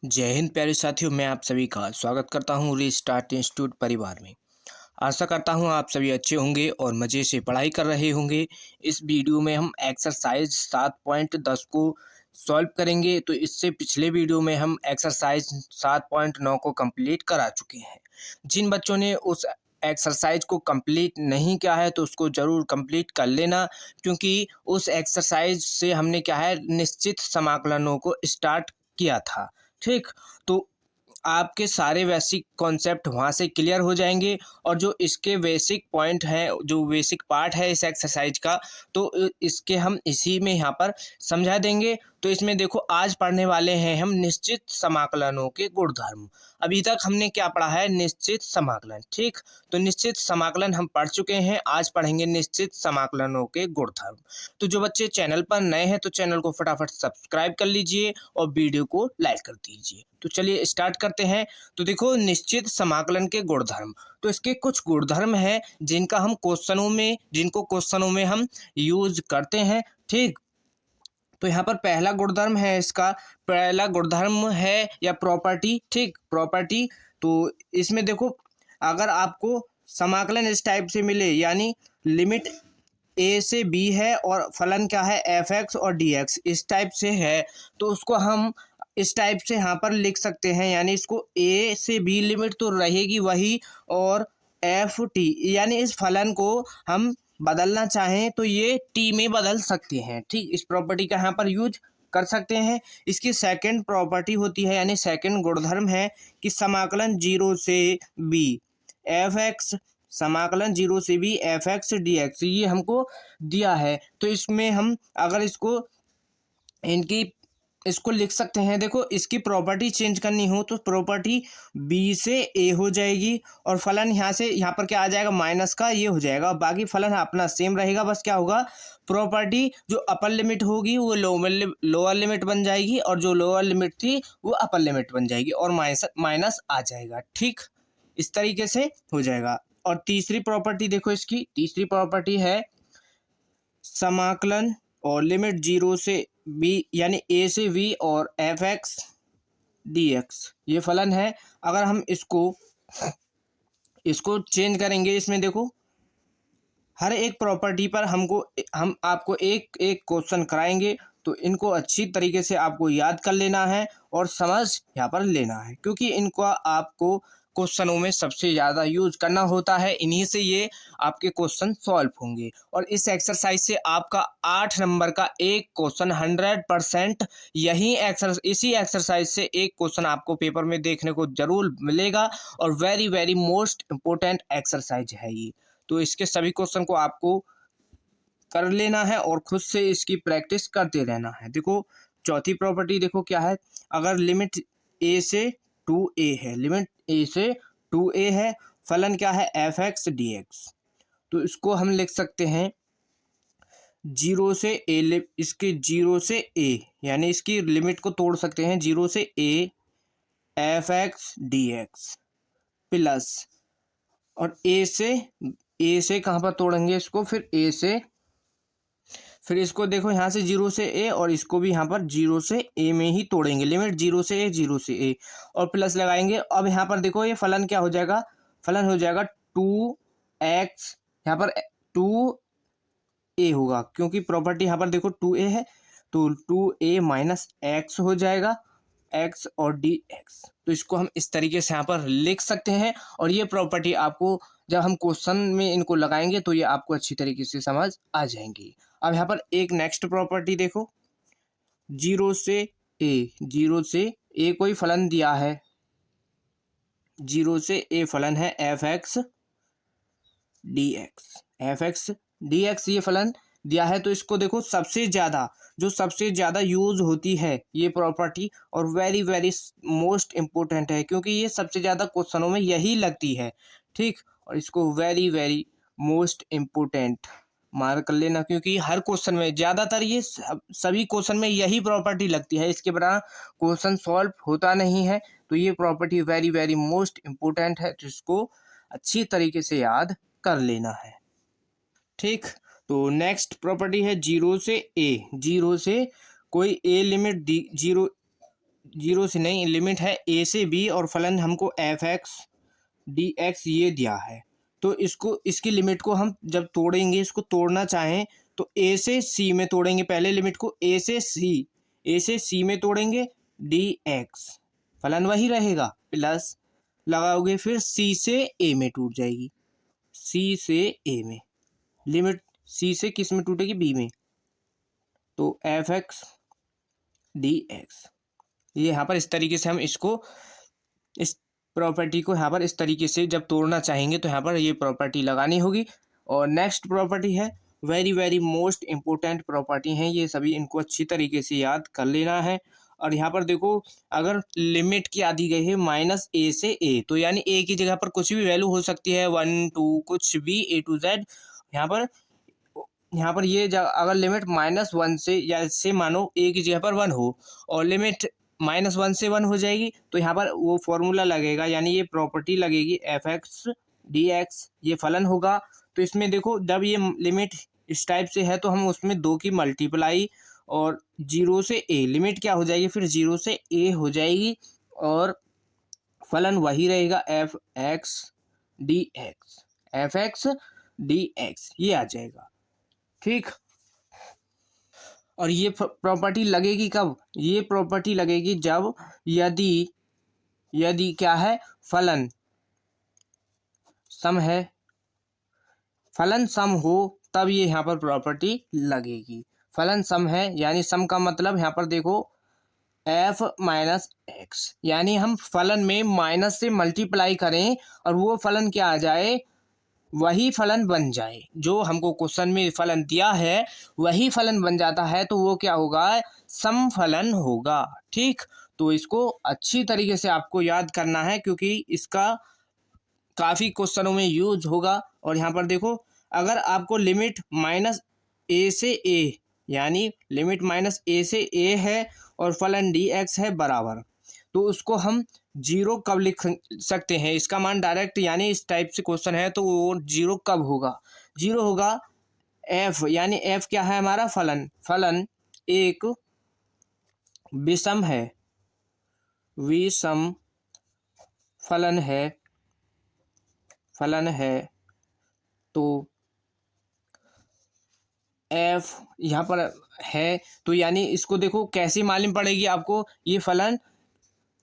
जय हिंद प्यारे साथियों, मैं आप सभी का स्वागत करता हूं रीस्टार्ट इंस्टीट्यूट परिवार में। आशा करता हूं आप सभी अच्छे होंगे और मज़े से पढ़ाई कर रहे होंगे। इस वीडियो में हम एक्सरसाइज 7.10 को सॉल्व करेंगे। तो इससे पिछले वीडियो में हम एक्सरसाइज 7.9 को कंप्लीट करा चुके हैं। जिन बच्चों ने उस एक्सरसाइज को कंप्लीट नहीं किया है तो उसको ज़रूर कंप्लीट कर लेना, क्योंकि उस एक्सरसाइज से हमने क्या है निश्चित समाकलनों को स्टार्ट किया था। ठीक, तो आपके सारे बेसिक कॉन्सेप्ट वहाँ से क्लियर हो जाएंगे और जो इसके बेसिक पॉइंट हैं, जो बेसिक पार्ट है इस एक्सरसाइज का, तो इसके हम इसी में यहाँ पर समझा देंगे। तो इसमें देखो, आज पढ़ने वाले हैं हम निश्चित समाकलनों के गुणधर्म। अभी तक हमने क्या पढ़ा है? निश्चित समाकलन। ठीक, तो निश्चित समाकलन हम पढ़ चुके हैं, आज पढ़ेंगे निश्चित समाकलनों के गुणधर्म। तो जो बच्चे चैनल पर नए हैं तो चैनल को फटाफट सब्सक्राइब कर लीजिए और वीडियो को लाइक कर दीजिए। तो चलिए स्टार्ट करते हैं। तो देखो, निश्चित समाकलन के गुणधर्म, तो इसके कुछ गुणधर्म हैं जिनको क्वेश्चनों में हम यूज करते हैं। ठीक, तो यहाँ पर पहला गुणधर्म है या प्रॉपर्टी। ठीक, प्रॉपर्टी। तो इसमें देखो, अगर आपको समाकलन इस टाइप से मिले, यानी लिमिट ए से बी है और फलन क्या है एफ एक्स और डी एक्स, इस टाइप से है, तो उसको हम इस टाइप से यहाँ पर लिख सकते हैं। यानी इसको ए से बी लिमिट तो रहेगी वही, और एफ टी, यानी इस फलन को हम बदलना चाहें तो ये टी में बदल सकते हैं। ठीक, इस प्रॉपर्टी का यहाँ पर यूज कर सकते हैं। इसकी सेकंड प्रॉपर्टी होती है, यानी सेकंड गुणधर्म है कि समाकलन 0 से बी एफ एक्स, समाकलन 0 से B F X D x, ये हमको दिया है। तो इसमें हम अगर इसको लिख सकते हैं। देखो, इसकी प्रॉपर्टी चेंज करनी हो तो प्रॉपर्टी बी से ए हो जाएगी, और फलन यहाँ पर क्या आ जाएगा, माइनस का ये हो जाएगा। बाकी फलन अपना सेम रहेगा, बस क्या होगा, प्रॉपर्टी जो अपर लिमिट होगी वो लोअर लिमिट बन जाएगी, और जो लोअर लिमिट थी वो अपर लिमिट बन जाएगी, और माइनस आ जाएगा। ठीक, इस तरीके से हो जाएगा। और तीसरी प्रॉपर्टी देखो, इसकी तीसरी प्रॉपर्टी है समाकलन और लिमिट 0 से बी, यानी ए से वी और एफ एक्स डी एक्स, ये फलन है। अगर हम इसको चेंज करेंगे, इसमें देखो हर एक प्रॉपर्टी पर हम आपको एक एक क्वेश्चन कराएंगे, तो इनको अच्छी तरीके से आपको याद कर लेना है और समझ यहाँ पर लेना है, क्योंकि इनको आपको क्वेश्चनों में सबसे ज़्यादा यूज करना होता है। इन्हीं से ये आपके क्वेश्चन सॉल्व होंगे। और इस एक्सरसाइज से आपका 8 नंबर का एक क्वेश्चन 100% इसी एक्सरसाइज से एक क्वेश्चन आपको पेपर में देखने को जरूर मिलेगा, और very very most important exercise है ये। तो इसके सभी क्वेश्चन को आपको कर लेना है और खुद से इसकी प्रैक्टिस करते रहना है। देखो, चौथी प्रॉपर्टी देखो क्या है, अगर लिमिट ए से 2a है, लिमिट ए से 2a है, फलन क्या है एफ एक्स डी एक्स, तो इसको हम लिख सकते हैं 0 से ए, इसके 0 से ए, यानी इसकी लिमिट को तोड़ सकते हैं 0 से A F X D x plus, और ए से कहाँ पर तोड़ेंगे इसको, फिर इसको देखो यहाँ से 0 से ए, और इसको भी यहाँ पर 0 से ए में ही तोड़ेंगे। लिमिट 0 से ए, 0 से ए, और प्लस लगाएंगे। अब यहाँ पर देखो ये फलन क्या हो जाएगा, फलन हो जाएगा 2x, यहाँ पर 2a होगा, क्योंकि प्रॉपर्टी यहाँ पर देखो 2a है, तो 2a माइनस एक्स हो जाएगा, x और dx। तो इसको हम इस तरीके से यहाँ पर लिख सकते हैं, और ये प्रॉपर्टी आपको जब हम क्वेश्चन में इनको लगाएंगे तो ये आपको अच्छी तरीके से समझ आ जाएंगी। अब यहाँ पर एक नेक्स्ट प्रॉपर्टी देखो, 0 से ए कोई फलन दिया है, 0 से ए फलन है एफ एक्स डी एक्स, ये फलन दिया है। तो इसको देखो, सबसे ज़्यादा यूज होती है ये प्रॉपर्टी, और वेरी वेरी मोस्ट इम्पोर्टेंट है, क्योंकि ये सबसे ज़्यादा क्वेश्चनों में यही लगती है। ठीक, और इसको very very most important mark कर लेना, क्योंकि हर क्वेश्चन में ज़्यादातर ये सभी क्वेश्चन में यही प्रॉपर्टी लगती है, इसके बिना क्वेश्चन सॉल्व होता नहीं है। तो ये property very very most important है, जिसको अच्छी तरीके से याद कर लेना है। ठीक, तो नेक्स्ट प्रॉपर्टी है 0 से ए, 0 से कोई ए लिमिट दी, 0 जीरो से नहीं, लिमिट है ए से बी और फलन हमको एफ एक्स डी एक्स ये दिया है। तो इसको, इसकी लिमिट को हम जब तोड़ेंगे, इसको तोड़ना चाहें तो ए से सी में तोड़ेंगे। पहले लिमिट को ए से सी में तोड़ेंगे, डी एक्स फलन वही रहेगा, प्लस लगाओगे फिर सी से ए में टूट जाएगी, सी से ए में, लिमिट सी से किस में टूटेगी, बी में, तो एफ एक्स डी एक्स। ये यहाँ पर इस तरीके से हम इसको, इस प्रॉपर्टी को यहाँ पर इस तरीके से जब तोड़ना चाहेंगे तो यहाँ पर ये प्रॉपर्टी लगानी होगी। और नेक्स्ट प्रॉपर्टी है, very very most important property हैं ये सभी, इनको अच्छी तरीके से याद कर लेना है। और यहाँ पर देखो, अगर लिमिट क्या दी गई है माइनस ए से ए, तो यानी ए की जगह पर कुछ भी वैल्यू हो सकती है, 1 2 कुछ भी, ए टू जेड। यहाँ पर ये अगर लिमिट -1 से, या से मानो ए की जगह पर 1 हो और लिमिट -1 से 1 हो जाएगी, तो यहाँ पर वो फॉर्मूला लगेगा, यानी ये प्रॉपर्टी लगेगी एफ एक्स डी एक्स, ये फलन होगा। तो इसमें देखो, जब ये लिमिट इस टाइप से है तो हम उसमें 2 की मल्टीप्लाई और 0 से ए, लिमिट क्या हो जाएगी फिर 0 से ए हो जाएगी और फलन वही रहेगा F X D x, F X D x ये आ जाएगा, ठीक। और ये प्रॉपर्टी लगेगी कब, ये प्रॉपर्टी लगेगी जब यदि क्या है, फलन सम है, फलन सम हो तब ये यहाँ पर प्रॉपर्टी लगेगी। फलन सम है यानी सम का मतलब यहाँ पर देखो एफ माइनस एक्स, यानी हम फलन में माइनस से मल्टीप्लाई करें और वो फलन क्या आ जाए, वही फलन बन जाए, जो हमको क्वेश्चन में फलन दिया है वही फलन बन जाता है, तो वो क्या होगा, सम फलन होगा, ठीक। तो इसको अच्छी तरीके से आपको याद करना है क्योंकि इसका काफ़ी क्वेश्चनों में यूज होगा। और यहाँ पर देखो, अगर आपको लिमिट माइनस ए से ए, यानी लिमिट -a से a है और फलन डी एक्स है बराबर, तो उसको हम 0 कब लिख सकते हैं, इसका मान डायरेक्ट, यानी इस टाइप से क्वेश्चन है तो वो 0 कब होगा, 0 होगा f, यानी f क्या है हमारा, फलन एक विषम है, विषम फलन है, तो f यहाँ पर है, तो यानी इसको देखो कैसे मालूम पड़ेगी आपको, ये फलन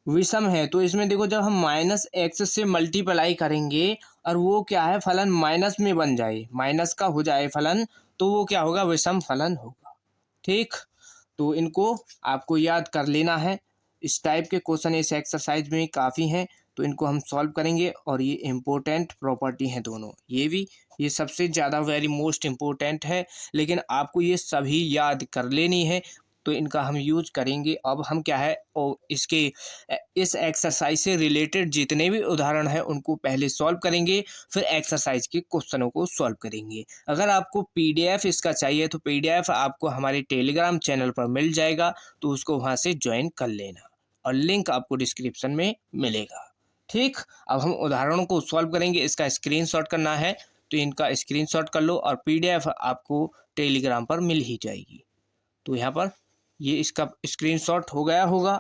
विषम है, तो इसमें देखो जब हम -x से मल्टीप्लाई करेंगे और वो क्या है, फलन माइनस में बन जाए, माइनस का हो जाए फलन, तो वो क्या होगा, विषम फलन होगा, ठीक। तो इनको आपको याद कर लेना है, इस टाइप के क्वेश्चन इस एक्सरसाइज में काफ़ी हैं, तो इनको हम सॉल्व करेंगे। और ये इम्पोर्टेंट प्रॉपर्टी हैं दोनों, ये सबसे ज़्यादा वेरी मोस्ट इम्पोर्टेंट है, लेकिन आपको ये सभी याद कर लेनी है, तो इनका हम यूज करेंगे। अब हम क्या है, और इस एक्सरसाइज से रिलेटेड जितने भी उदाहरण हैं उनको पहले सॉल्व करेंगे, फिर एक्सरसाइज के क्वेश्चनों को सॉल्व करेंगे। अगर आपको पीडीएफ इसका चाहिए तो पीडीएफ आपको हमारे टेलीग्राम चैनल पर मिल जाएगा, तो उसको वहाँ से ज्वाइन कर लेना और लिंक आपको डिस्क्रिप्शन में मिलेगा, ठीक। अब हम उदाहरणों को सॉल्व करेंगे, इसका स्क्रीनशॉट करना है तो इनका स्क्रीनशॉट कर लो और पीडीएफ आपको टेलीग्राम पर मिल ही जाएगी। तो यहाँ पर ये इसका स्क्रीनशॉट हो गया होगा।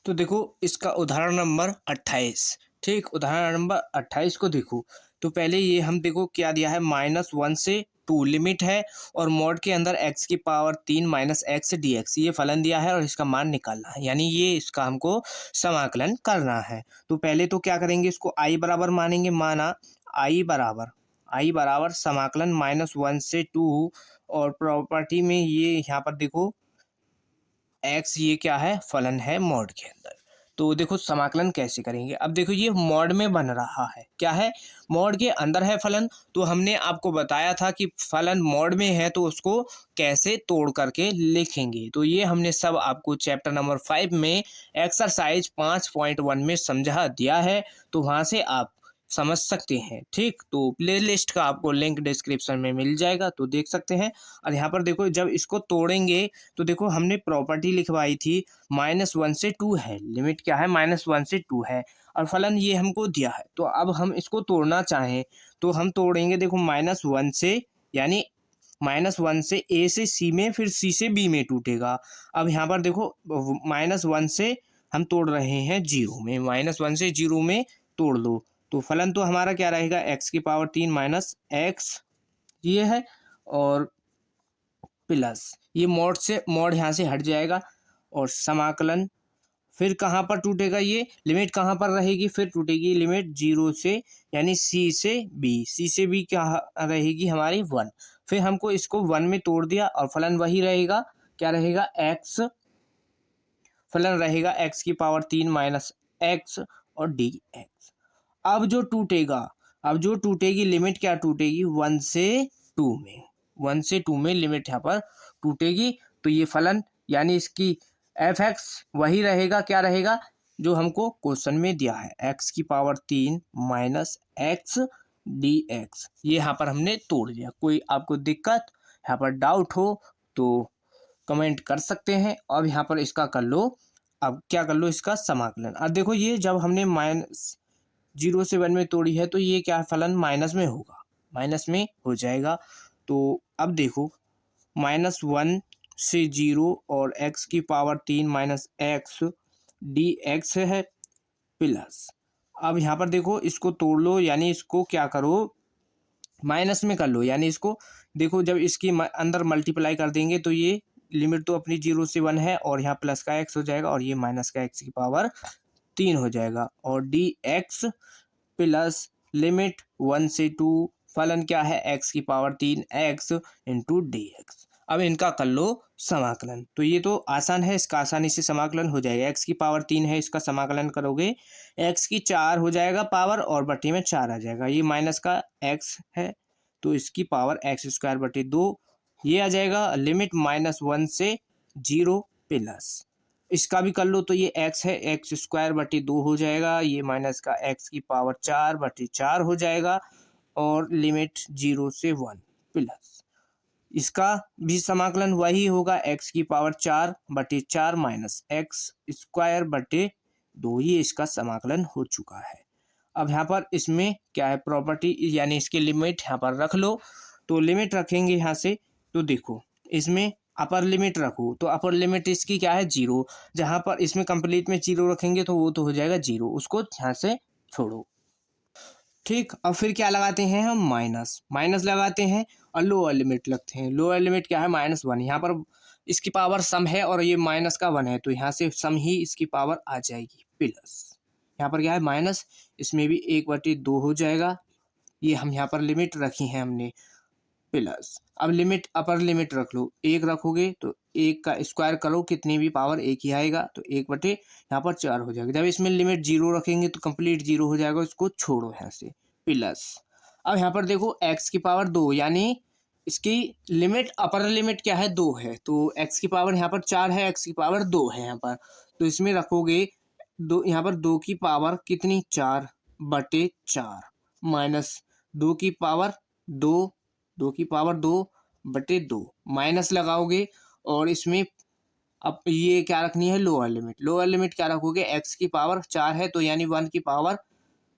तो देखो इसका उदाहरण नंबर 28, ठीक, उदाहरण नंबर 28 को देखो। तो पहले ये हम देखो क्या दिया है, -1 से 2 लिमिट है और मॉड के अंदर x की पावर 3 -x dx ये फलन दिया है और इसका मान निकालना है, यानी ये इसका हमको समाकलन करना है। तो पहले तो क्या करेंगे, इसको i बराबर मानेंगे, माना i बराबर समाकलन -1 से 2, और प्रॉपर्टी में ये यहाँ पर देखो x ये क्या है, फलन है मॉड के अंदर। तो देखो समाकलन कैसे करेंगे, अब देखो ये मॉड में बन रहा है, क्या है, मॉड के अंदर है फलन। तो हमने आपको बताया था कि फलन मॉड में है तो उसको कैसे तोड़ करके लिखेंगे, तो ये हमने सब आपको चैप्टर नंबर 5 में एक्सरसाइज 5.1 में समझा दिया है, तो वहाँ से आप समझ सकते हैं, ठीक। तो प्लेलिस्ट का आपको लिंक डिस्क्रिप्शन में मिल जाएगा, तो देख सकते हैं। और यहाँ पर देखो जब इसको तोड़ेंगे तो देखो हमने प्रॉपर्टी लिखवाई थी, -1 से 2 है, लिमिट क्या है, -1 से 2 है और फलन ये हमको दिया है। तो अब हम इसको तोड़ना चाहें तो हम तोड़ेंगे, देखो -1 से, यानी -1 से ए से सी में, फिर सी से बी में टूटेगा। अब यहाँ पर देखो -1 से हम तोड़ रहे हैं 0 में, -1 से 0 में तोड़ दो तो फलन तो हमारा क्या रहेगा, x³ माइनस एक्स ये है, और प्लस ये मोड से मोड यहाँ से हट जाएगा, और समाकलन फिर कहाँ पर टूटेगा, ये लिमिट कहाँ पर रहेगी, फिर टूटेगी लिमिट 0 से, यानी सी से बी क्या रहेगी हमारी 1। फिर हमको इसको 1 में तोड़ दिया और फलन वही रहेगा, क्या रहेगा x, फलन रहेगा x³ माइनस एक्स और dx। अब जो टूटेगी लिमिट क्या टूटेगी, 1 से 2 में, 1 से 2 में लिमिट यहाँ पर टूटेगी। तो ये फलन यानी इसकी f(x) वही रहेगा, क्या रहेगा जो हमको क्वेश्चन में दिया है, x³ माइनस एक्स dx। ये यहाँ पर हमने तोड़ दिया। कोई आपको दिक्कत यहाँ पर डाउट हो तो कमेंट कर सकते हैं। अब यहाँ पर इसका कर लो, अब क्या कर लो, इसका समाकलन। अब देखो ये जब हमने -0 से 1 में तोड़ी है तो ये क्या फलन माइनस में होगा, माइनस में हो जाएगा। तो अब देखो -1 से 0 और x³ माइनस एक्स dx है प्लस, अब यहाँ पर देखो इसको तोड़ लो, यानी इसको क्या करो माइनस में कर लो, यानी इसको देखो जब इसकी अंदर मल्टीप्लाई कर देंगे तो ये लिमिट तो अपनी 0 से 1 है, और यहाँ प्लस का x हो जाएगा और ये माइनस का x³ हो जाएगा, और dx प्लस लिमिट 1 से 2, फलन क्या है x³ x इंटू dx। अब इनका कर लो समाकलन। तो ये तो आसान है, इसका आसानी से समाकलन हो जाएगा। x³ है, इसका समाकलन करोगे x⁴ हो जाएगा पावर, और बटे में 4 आ जाएगा। ये माइनस का x है तो इसकी पावर x²/2 ये आ जाएगा। लिमिट -1 से 0 प्लस, इसका भी कर लो तो ये x है, x²/2 हो जाएगा, ये माइनस का x⁴/4 हो जाएगा, और लिमिट 0 से 1 प्लस, इसका भी समाकलन वही होगा, x⁴/4 माइनस x²/2, ये इसका समाकलन हो चुका है। अब यहाँ पर इसमें क्या है प्रॉपर्टी, यानी इसकी लिमिट यहाँ पर रख लो। तो लिमिट रखेंगे यहाँ से, तो देखो इसमें अपर लिमिट रखो, तो अपर लिमिट इसकी क्या है 0, जहाँ पर इसमें कंप्लीट में 0 रखेंगे तो वो तो हो जाएगा 0, उसको यहाँ से छोड़ो। ठीक, अब फिर क्या लगाते हैं हम, माइनस लगाते हैं और लोअर लिमिट लगते हैं। लोअर लिमिट क्या है -1, यहाँ पर इसकी पावर सम है और ये माइनस का 1 है, तो यहाँ से सम ही इसकी पावर आ जाएगी प्लस, यहाँ पर क्या है माइनस, इसमें भी 1/2 हो जाएगा, ये हम यहाँ पर लिमिट रखी है हमने प्लस। अब लिमिट अपर लिमिट रख लो, 1 रखोगे तो 1 का स्क्वायर करो, कितनी भी पावर 1 ही आएगा, तो 1/4 हो जाएगा। जब इसमें लिमिट 0 रखेंगे तो कंप्लीट 0 हो जाएगा, इसको छोड़ो यहाँ से प्लस। अब यहाँ पर देखो x⁴2, यानी इसकी लिमिट अपर लिमिट क्या है 2 है, तो x⁴ यहाँ पर 4 है, x⁴2 है यहाँ पर, तो इसमें रखोगे दो, यहाँ पर 2 की पावर कितनी 4/4 माइनस 2 की पावर 2/2 माइनस लगाओगे, और इसमें अब ये क्या रखनी है लोअर लिमिट क्या रखोगे, x⁴4 है तो यानी 1 की पावर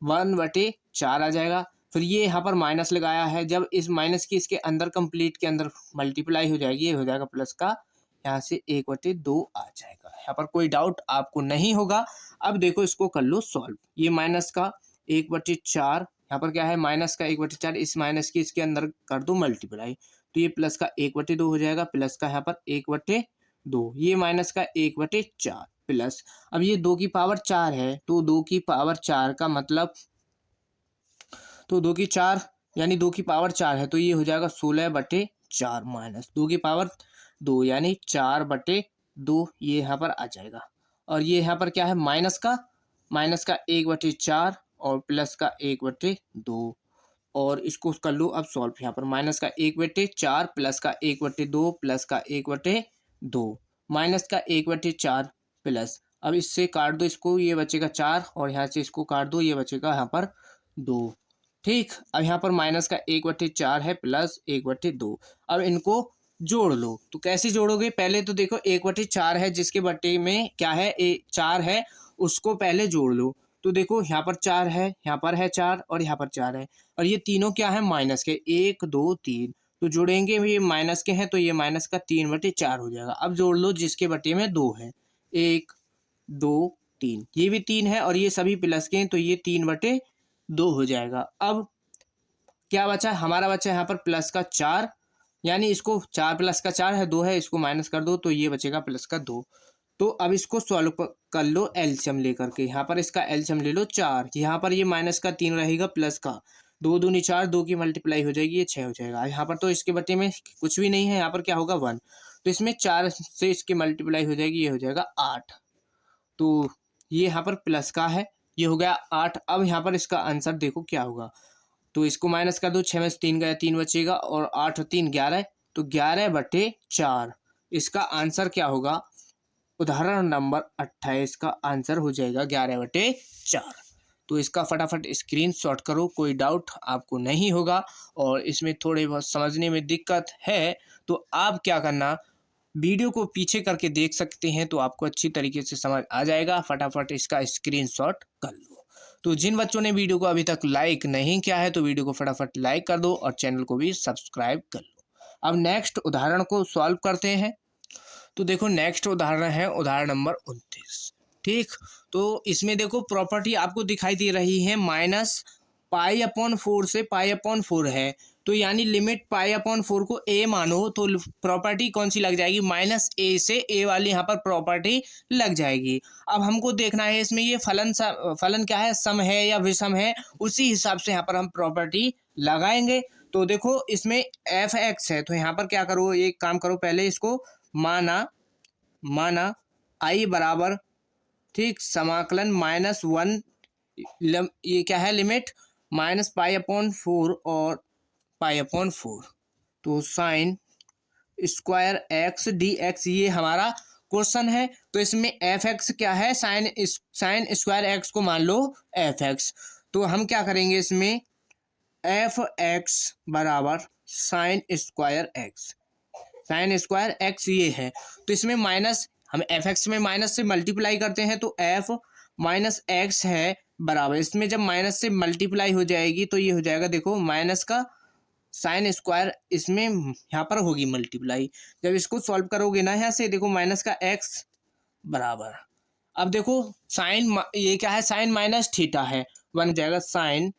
1/4 आ जाएगा। फिर ये यहाँ पर माइनस लगाया है, जब इस माइनस की इसके अंदर कंप्लीट के अंदर मल्टीप्लाई हो जाएगी, ये हो जाएगा प्लस का, यहाँ से 1/2 आ जाएगा। यहाँ पर कोई डाउट आपको नहीं होगा। अब देखो इसको कर लो सॉल्व, ये माइनस का 1/4, यहाँ पर क्या है माइनस का 1/4, इस माइनस की इसके अंदर कर दो मल्टीप्लाई, तो ये प्लस का 1/2 हो जाएगा, प्लस का यहाँ पर 1/2, ये माइनस का 1/4 प्लस। अब ये 2 की पावर 4 है, तो 2 की पावर 4 का मतलब, तो 2 की 4 यानी 2 की पावर 4 है, तो ये हो जाएगा 16/4 माइनस 2 की पावर 2 यानी 4/2, ये यहाँ पर आ जाएगा। और ये यहाँ पर क्या है माइनस का 1/4 और प्लस का 1/2, और इसको कर लो अब सॉल्व। यहाँ पर माइनस का 1/4 प्लस का 1/2 प्लस का 1/2 माइनस का 1/4 प्लस, अब इससे काट दो इसको, ये बचेगा 4, और यहाँ से इसको काट दो, ये बचेगा यहाँ पर 2। ठीक, अब यहाँ पर माइनस का 1/4 है प्लस 1/2, अब इनको जोड़ लो। तो कैसे जोड़ोगे, पहले तो देखो 1/4 है, जिसके बटे में क्या है 4 है, उसको पहले जोड़ लो। तो देखो यहाँ पर 4 है, यहाँ पर है 4 और यहाँ पर 4 है, और ये तीनों क्या है माइनस के 1 2 3, तो जोड़ेंगे ये माइनस के हैं तो ये माइनस का 3/4 हो जाएगा। अब जोड़ लो जिसके बटे में 2 है, 1 2 3, ये भी 3 है और ये सभी प्लस के हैं तो ये 3/2 हो जाएगा। अब क्या बचा, हमारा बचा यहाँ पर प्लस का 4, यानी इसको 4 प्लस का 4 है 2 है, इसको माइनस कर दो तो ये बचेगा प्लस का 2। तो अब इसको सॉल्व कर लो एलसीएम लेकर के। यहाँ पर इसका एलसीएम ले लो 4, यहाँ पर ये माइनस का 3 रहेगा प्लस का 2 दूनी 4, 2 की मल्टीप्लाई हो जाएगी, ये 6 हो जाएगा। यहाँ पर तो इसके बटे में कुछ भी नहीं है, यहाँ पर क्या होगा 1, तो इसमें 4 से इसकी मल्टीप्लाई हो जाएगी, ये हो जाएगा 8। तो ये यहाँ पर प्लस का है, ये हो गया 8। अब यहाँ पर इसका आंसर देखो क्या होगा, तो इसको माइनस कर दो, 6 में से 3 गया 3 बचेगा और 8 और 3 11, तो 11/4 इसका आंसर क्या होगा, उदाहरण नंबर 28 का आंसर हो जाएगा 11/4। तो इसका फटाफट स्क्रीनशॉट करो, कोई डाउट आपको नहीं होगा और इसमें थोड़े बहुत समझने में दिक्कत है तो आप क्या करना, वीडियो को पीछे करके देख सकते हैं तो आपको अच्छी तरीके से समझ आ जाएगा। फटाफट इसका स्क्रीनशॉट कर लो। तो जिन बच्चों ने वीडियो को अभी तक लाइक नहीं किया है तो वीडियो को फटाफट लाइक कर दो और चैनल को भी सब्सक्राइब कर लो। अब नेक्स्ट उदाहरण को सॉल्व करते हैं। तो देखो नेक्स्ट उदाहरण है उदाहरण नंबर 29। ठीक, तो इसमें देखो प्रॉपर्टी आपको दिखाई दे रही है -π/4 से π/4 है, तो यानी लिमिट π/4 को a मानो तो प्रॉपर्टी कौन सी लग जाएगी, -a से a वाली यहाँ पर प्रॉपर्टी लग जाएगी। अब हमको देखना है इसमें ये फलन क्या है, सम है या विषम है, उसी हिसाब से यहाँ पर हम प्रॉपर्टी लगाएंगे। तो देखो इसमें f(x) है तो यहाँ पर क्या करो, एक काम करो, पहले इसको माना i बराबर, ठीक, समाकलन -1, ये क्या है लिमिट -π/4 और π/4, तो साइन स्क्वायर x dx ये हमारा क्वेश्चन है। तो इसमें f(x) क्या है, साइन स्क्वायर x को मान लो f(x), तो हम क्या करेंगे इसमें f(x) बराबर sine square x, sine square x ये है, तो इसमें माइनस, हम f(x) में माइनस से मल्टीप्लाई करते हैं तो f माइनस x है बराबर, इसमें जब माइनस से मल्टीप्लाई हो जाएगी तो ये हो जाएगा, देखो माइनस का साइन स्क्वायर, इसमें यहाँ पर होगी मल्टीप्लाई, जब इसको सॉल्व करोगे ना यहाँ से, देखो माइनस का x बराबर, अब देखो साइन ये क्या है, साइन माइनस थीटा है, बन जाएगा साइन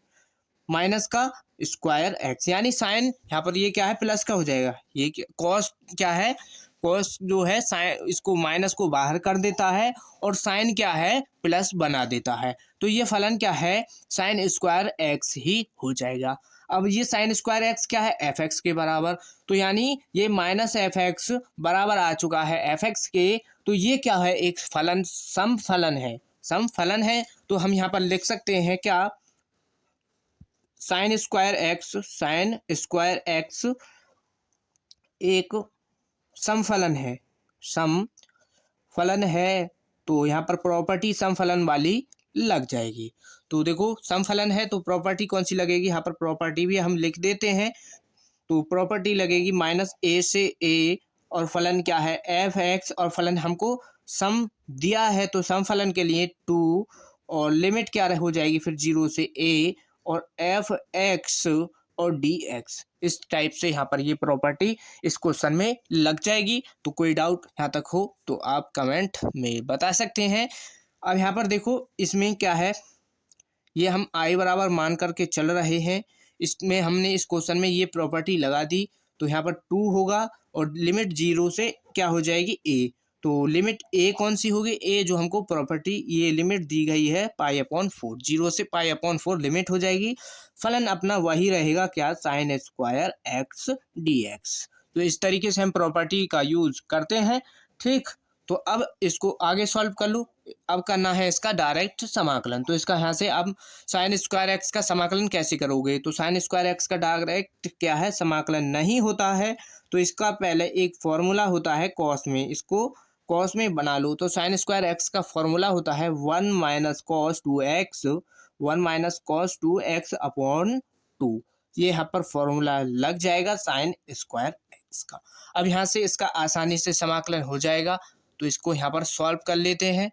माइनस का स्क्वायर x, यानी साइन यहाँ पर ये क्या है प्लस का हो जाएगा, ये कॉस क्या है, कॉस जो है साइन इसको माइनस को बाहर कर देता है और साइन क्या है प्लस बना देता है, तो ये फलन क्या है साइन स्क्वायर x ही हो जाएगा। अब ये साइन स्क्वायर x क्या है, f(x) के बराबर, तो यानी ये -f(x) बराबर आ चुका है f(x) के, तो ये क्या है, एक फलन, सम फलन है, सम फलन है। तो हम यहाँ पर लिख सकते हैं क्या, साइन स्क्वायर x एक समफलन है, समफलन है, तो यहाँ पर प्रॉपर्टी समफलन वाली लग जाएगी। तो देखो समफलन है तो प्रॉपर्टी कौन सी लगेगी, यहाँ पर प्रॉपर्टी भी हम लिख देते हैं, तो प्रॉपर्टी लगेगी -a से a और फलन क्या है f(x) और फलन हमको सम दिया है तो समफलन के लिए 2 और लिमिट क्या हो जाएगी फिर 0 से a और f(x) और dx, इस टाइप से यहाँ पर ये प्रॉपर्टी इस क्वेश्चन में लग जाएगी। तो कोई डाउट यहाँ तक हो तो आप कमेंट में बता सकते हैं। अब यहाँ पर देखो इसमें क्या है, ये हम i बराबर मान करके चल रहे हैं, इसमें हमने इस क्वेश्चन में ये प्रॉपर्टी लगा दी, तो यहाँ पर 2 होगा और लिमिट 0 से क्या हो जाएगी a, तो लिमिट a कौन सी होगी, a जो हमको प्रॉपर्टी ये लिमिट दी गई है π/4, 0 से π/4 लिमिट हो जाएगी, फलन अपना वही रहेगा क्या, साइन स्क्वायर x dx। तो इस तरीके से हम प्रॉपर्टी का यूज करते हैं। ठीक, तो अब इसको आगे सॉल्व कर लो। अब करना है इसका डायरेक्ट समाकलन, तो इसका यहाँ से अब साइन स्क्वायर x का समाकलन कैसे करोगे, तो साइन स्क्वायर x का डायरेक्ट क्या है समाकलन नहीं होता है, तो इसका पहले एक फॉर्मूला होता है कॉस में, इसको कॉस में बना लो। तो साइन स्क्वायर x का फॉर्मूला होता है 1 - cos 2x, 1 - cos 2x upon 2, ये यहाँ पर फॉर्मूला लग जाएगा साइन स्क्वायर x का। अब यहाँ से इसका आसानी से समाकलन हो जाएगा, तो इसको यहाँ पर सॉल्व कर लेते हैं।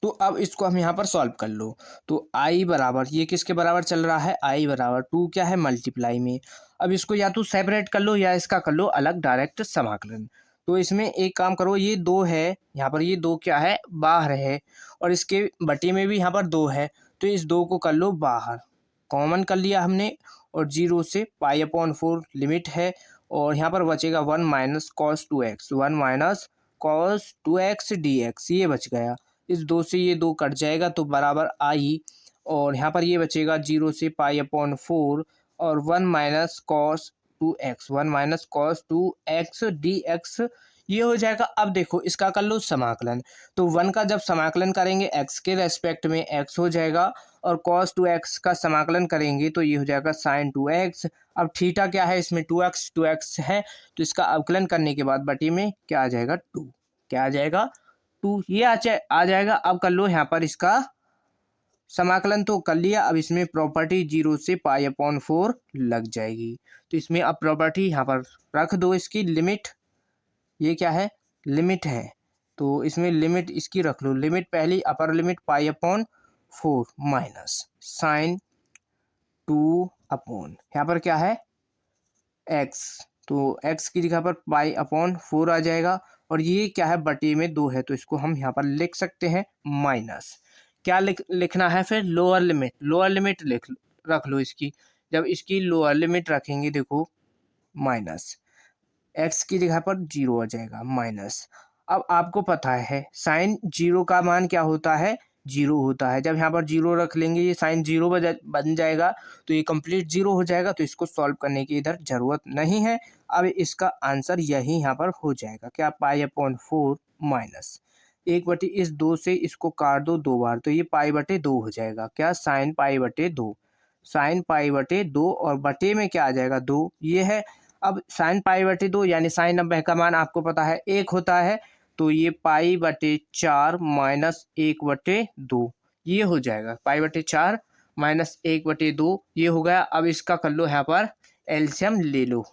तो अब इसको हम यहाँ पर सॉल्व कर लो, तो i बराबर, ये किसके बराबर चल रहा है, i बराबर 2 क्या है मल्टीप्लाई में, अब इसको या तो सेपरेट कर लो या इसका कर लो अलग डायरेक्ट समाकलन। तो इसमें एक काम करो, ये 2 है, यहाँ पर ये 2 क्या है बाहर है, और इसके बटे में भी यहाँ पर 2 है, तो इस 2 को कर लो बाहर, कॉमन कर लिया हमने, और 0 से π/4 लिमिट है, और यहाँ पर बचेगा 1 minus cos 2x, 1 minus cos 2x dx, ये बच गया। इस 2 से ये 2 कट जाएगा तो बराबर आई, और यहाँ पर ये बचेगा 0 से π/4 और 1 minus cos 2x, 1 minus cos 2x dx, ये हो जाएगा। अब देखो इसका कर लो समाकलन, तो 1 का जब समाकलन करेंगे x के रेस्पेक्ट में x हो जाएगा, और cos 2x का समाकलन करेंगे तो ये हो जाएगा sin 2x। अब थीटा क्या है इसमें 2x है, तो इसका अवकलन करने के बाद बटे में क्या आ जाएगा 2, क्या आ जाएगा 2, ये आ जाएगा। अब कर लो यहाँ पर इसका समाकलन तो कर लिया, अब इसमें प्रॉपर्टी 0 से π/4 लग जाएगी, तो इसमें अब प्रॉपर्टी यहाँ पर रख दो, इसकी लिमिट, ये क्या है लिमिट है, तो इसमें लिमिट इसकी रख लो, लिमिट पहली upper limit π/4 minus sine 2 upon यहाँ पर क्या है x, तो x की जगह पर π/4 आ जाएगा, और ये क्या है बटे में 2 है, तो इसको हम यहाँ पर लिख सकते हैं माइनस, क्या लिखना है फिर लोअर लिमिट, लोअर लिमिट रख लो इसकी, जब इसकी लोअर लिमिट रखेंगे देखो माइनस x की जगह पर 0 आ जाएगा माइनस। अब आपको पता है साइन 0 का मान क्या होता है 0 होता है, जब यहाँ पर 0 रख लेंगे ये साइन 0 बन जाएगा, तो ये कंप्लीट 0 हो जाएगा, तो इसको सॉल्व करने की इधर ज़रूरत नहीं है। अब इसका आंसर यही यहाँ पर हो जाएगा, क्या π/4 माइनस 1/, इस 2 से इसको काट दो 2 बार, तो ये π/2 हो जाएगा, क्या साइन π/2, साइन π/2, और बटे में क्या आ जाएगा 2, ये है। अब साइन π/2 यानी साइन नब्बे का मान आपको पता है 1 होता है, तो ये π/4 माइनस 1/2, ये हो जाएगा π/4 माइनस 1/2, ये हो गया। अब इसका कर लो यहाँ पर एलसीएम ले लो,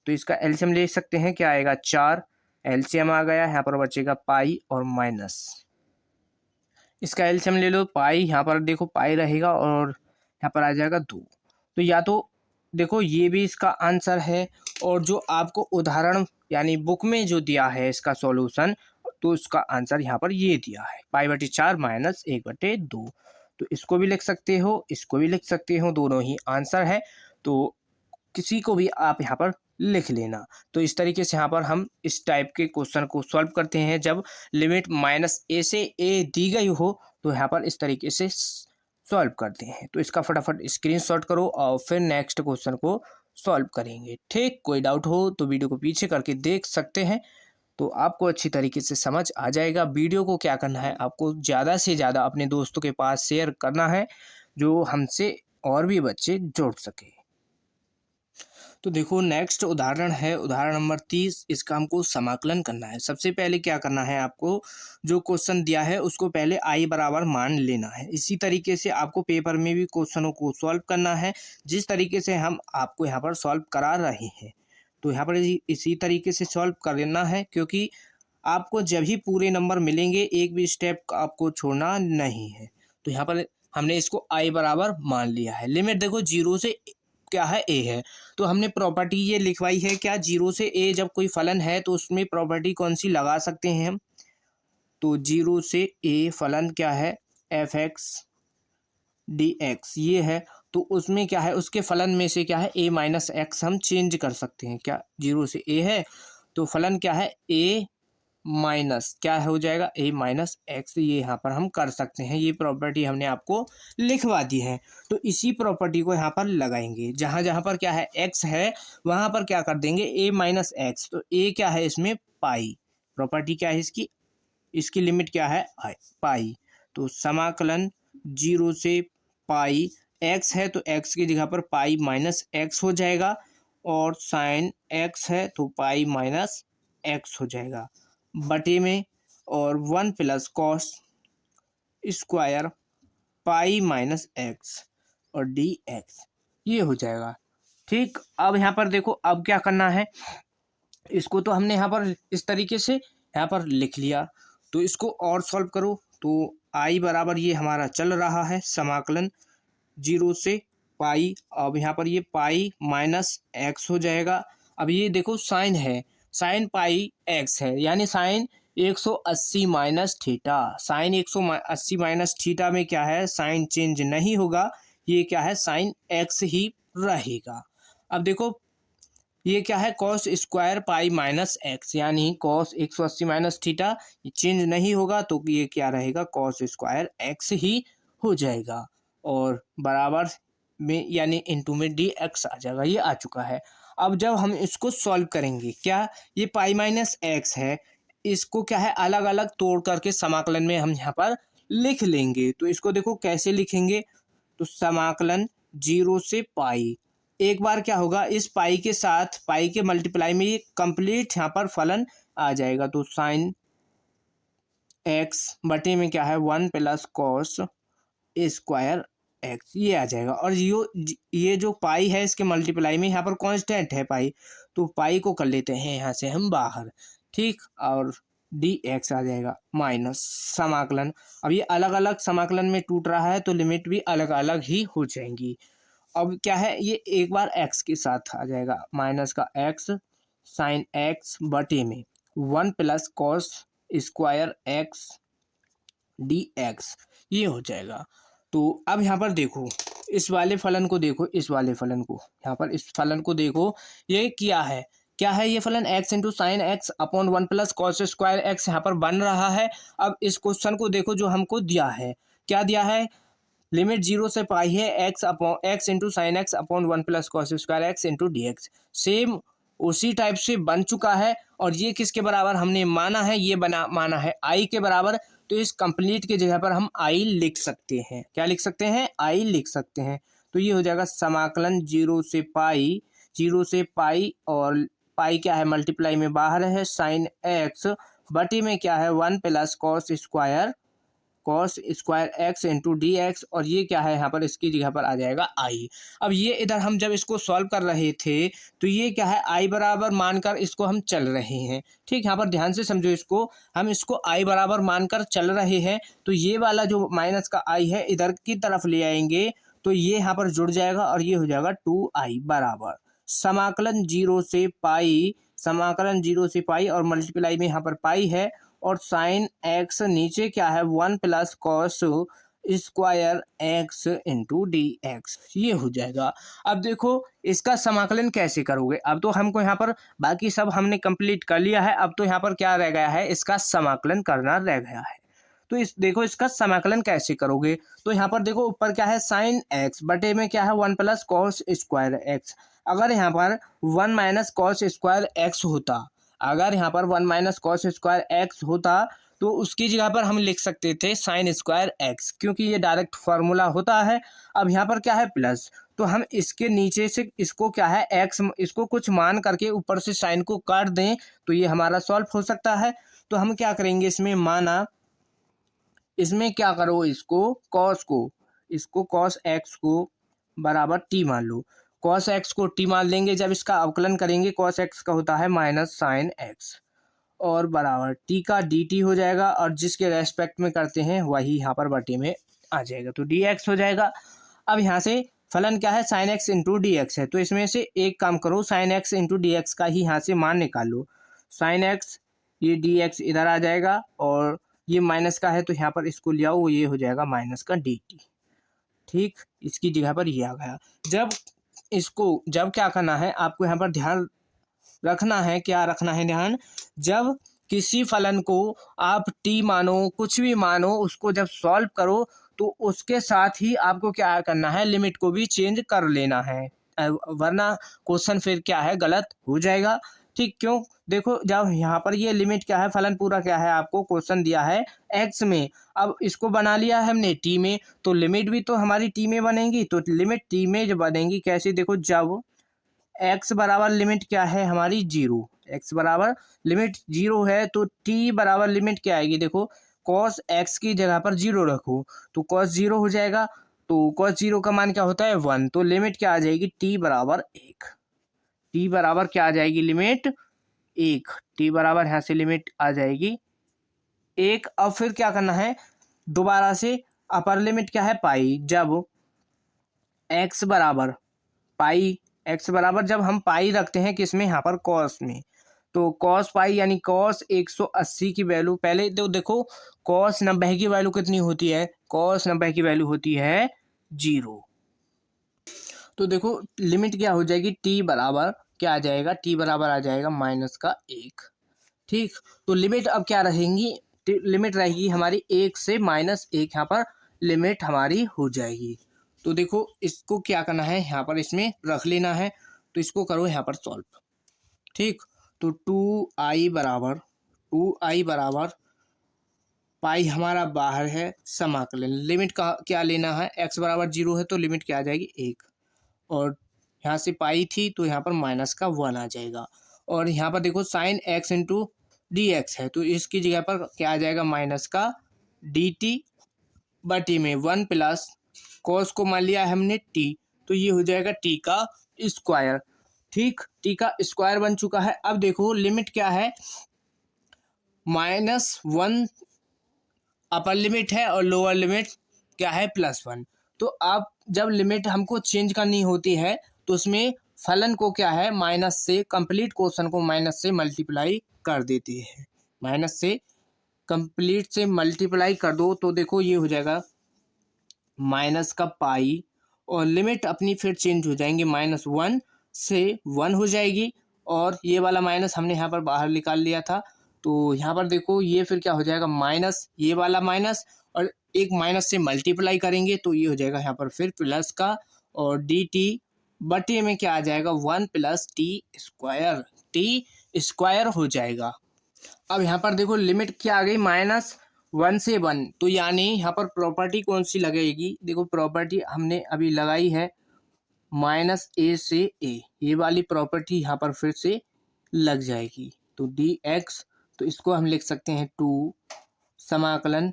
तो इसका एलसीएम ले सकते हैं, क्या आएगा 4, एलसीएम आ गया, यहाँ पर बचेगा पाई और माइनस, इसका एलसीएम ले लो, पाई यहाँ पर देखो पाई रहेगा और यहाँ पर आ जाएगा 2, तो या तो देखो ये भी इसका आंसर है, और जो आपको उदाहरण यानी बुक में जो दिया है इसका सॉल्यूशन, तो इसका आंसर यहाँ पर ये दिया है π/4 माइनस 1/2, तो इसको भी लिख सकते हो, इसको भी लिख सकते हो, दोनों ही आंसर है, तो किसी को भी आप यहाँ पर लिख लेना। तो इस तरीके से यहाँ पर हम इस टाइप के क्वेश्चन को सॉल्व करते हैं, जब लिमिट -a से a दी गई हो तो यहाँ पर इस तरीके से सॉल्व करते हैं। तो इसका फटाफट स्क्रीनशॉट करो और फिर नेक्स्ट क्वेश्चन को सॉल्व करेंगे। ठीक, कोई डाउट हो तो वीडियो को पीछे करके देख सकते हैं, तो आपको अच्छी तरीके से समझ आ जाएगा। वीडियो को क्या करना है, आपको ज़्यादा से ज़्यादा अपने दोस्तों के पास शेयर करना है, जो हमसे और भी बच्चे जुड़ सके। तो देखो नेक्स्ट उदाहरण है उदाहरण नंबर 30, इसका हमको समाकलन करना है। सबसे पहले क्या करना है, आपको जो क्वेश्चन दिया है उसको पहले आई बराबर मान लेना है। इसी तरीके से आपको पेपर में भी क्वेश्चनों को सॉल्व करना है, जिस तरीके से हम आपको यहाँ पर सॉल्व करा रहे हैं। तो यहाँ पर इसी तरीके से सॉल्व करना है, क्योंकि आपको जब ही पूरे नंबर मिलेंगे, एक भी स्टेप आपको छोड़ना नहीं है। तो यहाँ पर हमने इसको आई बराबर मान लिया है। लिमिट देखो 0 से क्या है ए है, तो हमने प्रॉपर्टी ये लिखवाई है, क्या 0 से ए जब कोई फलन है तो उसमें प्रॉपर्टी कौन सी लगा सकते हैं हम, तो 0 से ए फलन क्या है f(x) dx ये है, तो उसमें क्या है उसके फलन में से क्या है a माइनस एक्स हम चेंज कर सकते हैं। क्या 0 से a है तो फलन क्या है a माइनस क्या हो जाएगा a माइनस एक्स, ये यहाँ पर हम कर सकते हैं। ये प्रॉपर्टी हमने आपको लिखवा दी है, तो इसी प्रॉपर्टी को यहाँ पर लगाएंगे। जहाँ जहाँ पर क्या है x है वहाँ पर क्या कर देंगे a माइनस एक्स, तो a क्या है इसमें पाई, प्रॉपर्टी क्या है इसकी, इसकी लिमिट क्या है पाई, तो समाकलन 0 से पाई, x है तो x की जगह पर पाई माइनस एक्स हो जाएगा, और साइन x है तो पाई माइनस एक्स हो जाएगा बटे में, और 1 plus cos square pi minus x और डी एक्स, ये हो जाएगा। ठीक, अब यहाँ पर देखो अब क्या करना है, इसको तो हमने यहाँ पर इस तरीके से यहाँ पर लिख लिया, तो इसको और सॉल्व करो। तो आई बराबर ये हमारा चल रहा है समाकलन 0 से पाई, अब यहाँ पर ये पाई माइनस एक्स हो जाएगा। अब ये देखो साइन है, साइन पाई एक्स है, यानी sine 180 minus theta. Sine 180 minus theta में क्या है, साइन चेंज नहीं होगा, ये क्या है, साइन एक्स ही रहेगा। अब देखो ये क्या है, cos square pi minus x, यानी कॉस 180 माइनस थीटा, ये चेंज नहीं होगा तो ये क्या रहेगा, कॉस स्क्वायर एक्स ही हो जाएगा। और बराबर में यानी इनटू में डी एक्स आ जाएगा, ये आ चुका है। अब जब हम इसको सॉल्व करेंगे, क्या ये पाई माइनस एक्स है, इसको क्या है अलग अलग तोड़ करके समाकलन में हम यहाँ पर लिख लेंगे। तो इसको देखो कैसे लिखेंगे, तो समाकलन 0 से पाई, एक बार क्या होगा, इस पाई के साथ पाई के मल्टीप्लाई में ये कंप्लीट यहाँ पर फलन आ जाएगा। तो साइन एक्स बटे में क्या है 1 प्लस कॉस स्क्वायर एक्स, ये आ जाएगा। और ये जो पाई है इसके मल्टीप्लाई में यहाँ पर कांस्टेंट है पाई, तो पाई को कर लेते हैं यहाँ से हम बाहर, ठीक, और डी एक्स आ जाएगा माइनस समाकलन। अब ये अलग अलग समाकलन में टूट रहा है तो लिमिट भी अलग अलग ही हो जाएंगी। अब क्या है, ये एक बार एक्स के साथ आ जाएगा, माइनस का एक्स साइन एक्स बटे में 1 plus cos square x D x, ये हो जाएगा। तो अब यहाँ पर देखो इस वाले फलन को, देखो इस वाले फलन को, यहाँ पर इस फलन को देखो, ये क्या है ये फलन, x into sine x upon 1 plus cos square x यहाँ पर बन रहा है। अब इस क्वेश्चन को देखो जो हमको दिया है, क्या दिया है, लिमिट 0 से पाई है, x upon x into sine x upon 1 plus cos square x into D x, same उसी टाइप से बन चुका है। और ये किसके बराबर हमने माना है, ये माना है आई के बराबर। तो इस कंप्लीट की जगह पर हम आई लिख सकते हैं, क्या लिख सकते हैं, आई लिख सकते हैं। तो ये हो जाएगा समाकलन 0 से पाई, 0 से पाई, और पाई क्या है मल्टीप्लाई में बाहर है, साइन एक्स बटी में क्या है 1 plus cos square x into D x, और ये क्या है यहाँ पर इसकी जगह पर आ जाएगा आई। अब ये इधर हम जब इसको सॉल्व कर रहे थे तो ये क्या है, आई बराबर मानकर इसको हम चल रहे हैं, ठीक, यहाँ पर ध्यान से समझो इसको, हम इसको आई बराबर मानकर चल रहे हैं। तो ये वाला जो माइनस का आई है इधर की तरफ ले आएंगे तो ये यहाँ पर जुड़ जाएगा और ये हो जाएगा 2i बराबर समाकलन 0 से पाई, समाकलन 0 से पाई और मल्टीप्लाई में यहाँ पर पाई है, और साइन एक्स नीचे क्या है 1 plus cos square x into D x, ये हो जाएगा। अब देखो इसका समाकलन कैसे करोगे, अब तो हमको यहाँ पर बाकी सब हमने कंप्लीट कर लिया है, अब तो यहाँ पर क्या रह गया है, इसका समाकलन करना रह गया है। तो इस देखो इसका समाकलन कैसे करोगे, तो यहाँ पर देखो ऊपर क्या है साइन एक्स बटे में क्या है 1 प्लस कॉस स्क्वायर एक्स। अगर यहाँ पर 1 माइनस कॉस स्क्वायर एक्स होता, अगर यहाँ पर 1 माइनस कॉस स्क्वायर एक्स होता तो उसकी जगह पर हम लिख सकते थे साइन स्क्वायर एक्स, क्योंकि ये डायरेक्ट फार्मूला होता है। अब यहाँ पर क्या है प्लस, तो हम इसके नीचे से इसको क्या है एक्स, इसको कुछ मान करके ऊपर से साइन को काट दें तो ये हमारा सॉल्व हो सकता है। तो हम क्या करेंगे, इसमें माना, इसमें क्या करो, इसको कॉस एक्स को बराबर टी मान लो, कॉस एक्स को टी मान लेंगे, जब इसका अवकलन करेंगे कॉस एक्स का होता है माइनस साइन एक्स, और बराबर टी का डी टी हो जाएगा, और जिसके रेस्पेक्ट में करते हैं वही यहाँ पर बटे में आ जाएगा, तो डी एक्स हो जाएगा। अब यहाँ से फलन क्या है, sine x into D X है, तो इसमें से एक काम करो, sine x into D x का ही यहाँ से मान निकालो, साइन एक्स, ये डी एक्स इधर आ जाएगा, और ये माइनस का है तो यहाँ पर इसको ले आओ, ये हो जाएगा माइनस का डी टी, ठीक, इसकी जगह पर ये आ गया। जब क्या करना है आपको यहाँ पर ध्यान रखना है, क्या रखना है ध्यान, जब किसी फलन को आप टी मानो, कुछ भी मानो, उसको जब सॉल्व करो तो उसके साथ ही आपको क्या करना है, लिमिट को भी चेंज कर लेना है, वरना क्वेश्चन फिर क्या है गलत हो जाएगा, ठीक, क्यों, देखो जब यहाँ पर ये लिमिट क्या है, फलन पूरा क्या है, आपको क्वेश्चन दिया है एक्स में, अब इसको बना लिया है हमने टी में, तो लिमिट भी तो हमारी टी में बनेगी, तो लिमिट टी में जब बनेगी कैसे, देखो जब एक्स बराबर लिमिट क्या है हमारी 0, एक्स बराबर लिमिट 0 है तो टी बराबर लिमिट क्या आएगी, देखो कॉस एक्स की जगह पर 0 रखो तो कॉस 0 हो जाएगा, तो कॉस 0 का मान क्या होता है 1, तो लिमिट क्या आ जाएगी टी बराबर 1, टी बराबर क्या आ जाएगी लिमिट 1, टी बराबर यहाँ से लिमिट आ जाएगी 1। अब फिर क्या करना है, दोबारा से अपर लिमिट क्या है पाई, जब एक्स बराबर पाई, एक्स बराबर जब हम पाई रखते हैं किसमें, यहाँ पर कॉस में, तो कॉस पाई यानी कॉस 180 की वैल्यू, पहले तो देखो कॉस 90 की वैल्यू कितनी होती है, कॉस 90 की वैल्यू होती है 0। तो देखो लिमिट क्या हो जाएगी, टी बराबर क्या आ जाएगा, टी बराबर आ जाएगा -1। ठीक, तो लिमिट अब क्या रहेंगी, लिमिट रहेगी हमारी 1 से -1, यहाँ पर लिमिट हमारी हो जाएगी। तो देखो इसको क्या करना है, यहाँ पर इसमें रख लेना है, तो इसको करो यहाँ पर सॉल्व। ठीक, तो 2i बराबर पाई हमारा बाहर है, समाकलन लिमिट का क्या लेना है, x बराबर 0 है तो लिमिट क्या आ जाएगी 1, और यहाँ से पाई थी तो यहाँ पर -1 आ जाएगा, और यहाँ पर देखो sine x into D X है तो इसकी जगह पर क्या आ जाएगा -dt बटी में 1 प्लस कॉस को मान लिया है हमने t, तो ये हो जाएगा t का स्क्वायर। ठीक, t का स्क्वायर बन चुका है। अब देखो लिमिट क्या है, -1 अपर लिमिट है और लोअर लिमिट क्या है +1। तो अब जब लिमिट हमको चेंज करनी होती है तो उसमें फलन को क्या है माइनस से, कंप्लीट क्वेश्चन को माइनस से मल्टीप्लाई कर देती है, माइनस से कंप्लीट से मल्टीप्लाई कर दो तो देखो ये हो जाएगा माइनस का पाई, और लिमिट अपनी फिर चेंज हो जाएंगी, -1 से 1 हो जाएगी, और ये वाला माइनस हमने यहाँ पर बाहर निकाल लिया था, तो यहाँ पर देखो ये फिर क्या हो जाएगा माइनस, ये वाला माइनस और एक माइनस से मल्टीप्लाई करेंगे तो ये हो जाएगा यहाँ पर फिर प्लस का, और डी टी बटे में क्या आ जाएगा 1 + टी स्क्वायर हो जाएगा। अब यहाँ पर देखो लिमिट क्या आ गई -1 से 1, तो यानी यहाँ पर प्रॉपर्टी कौन सी लगेगी, देखो प्रॉपर्टी हमने अभी लगाई है -a से a, ये वाली प्रॉपर्टी यहाँ पर फिर से लग जाएगी, तो dx, तो इसको हम लिख सकते हैं 2 समाकलन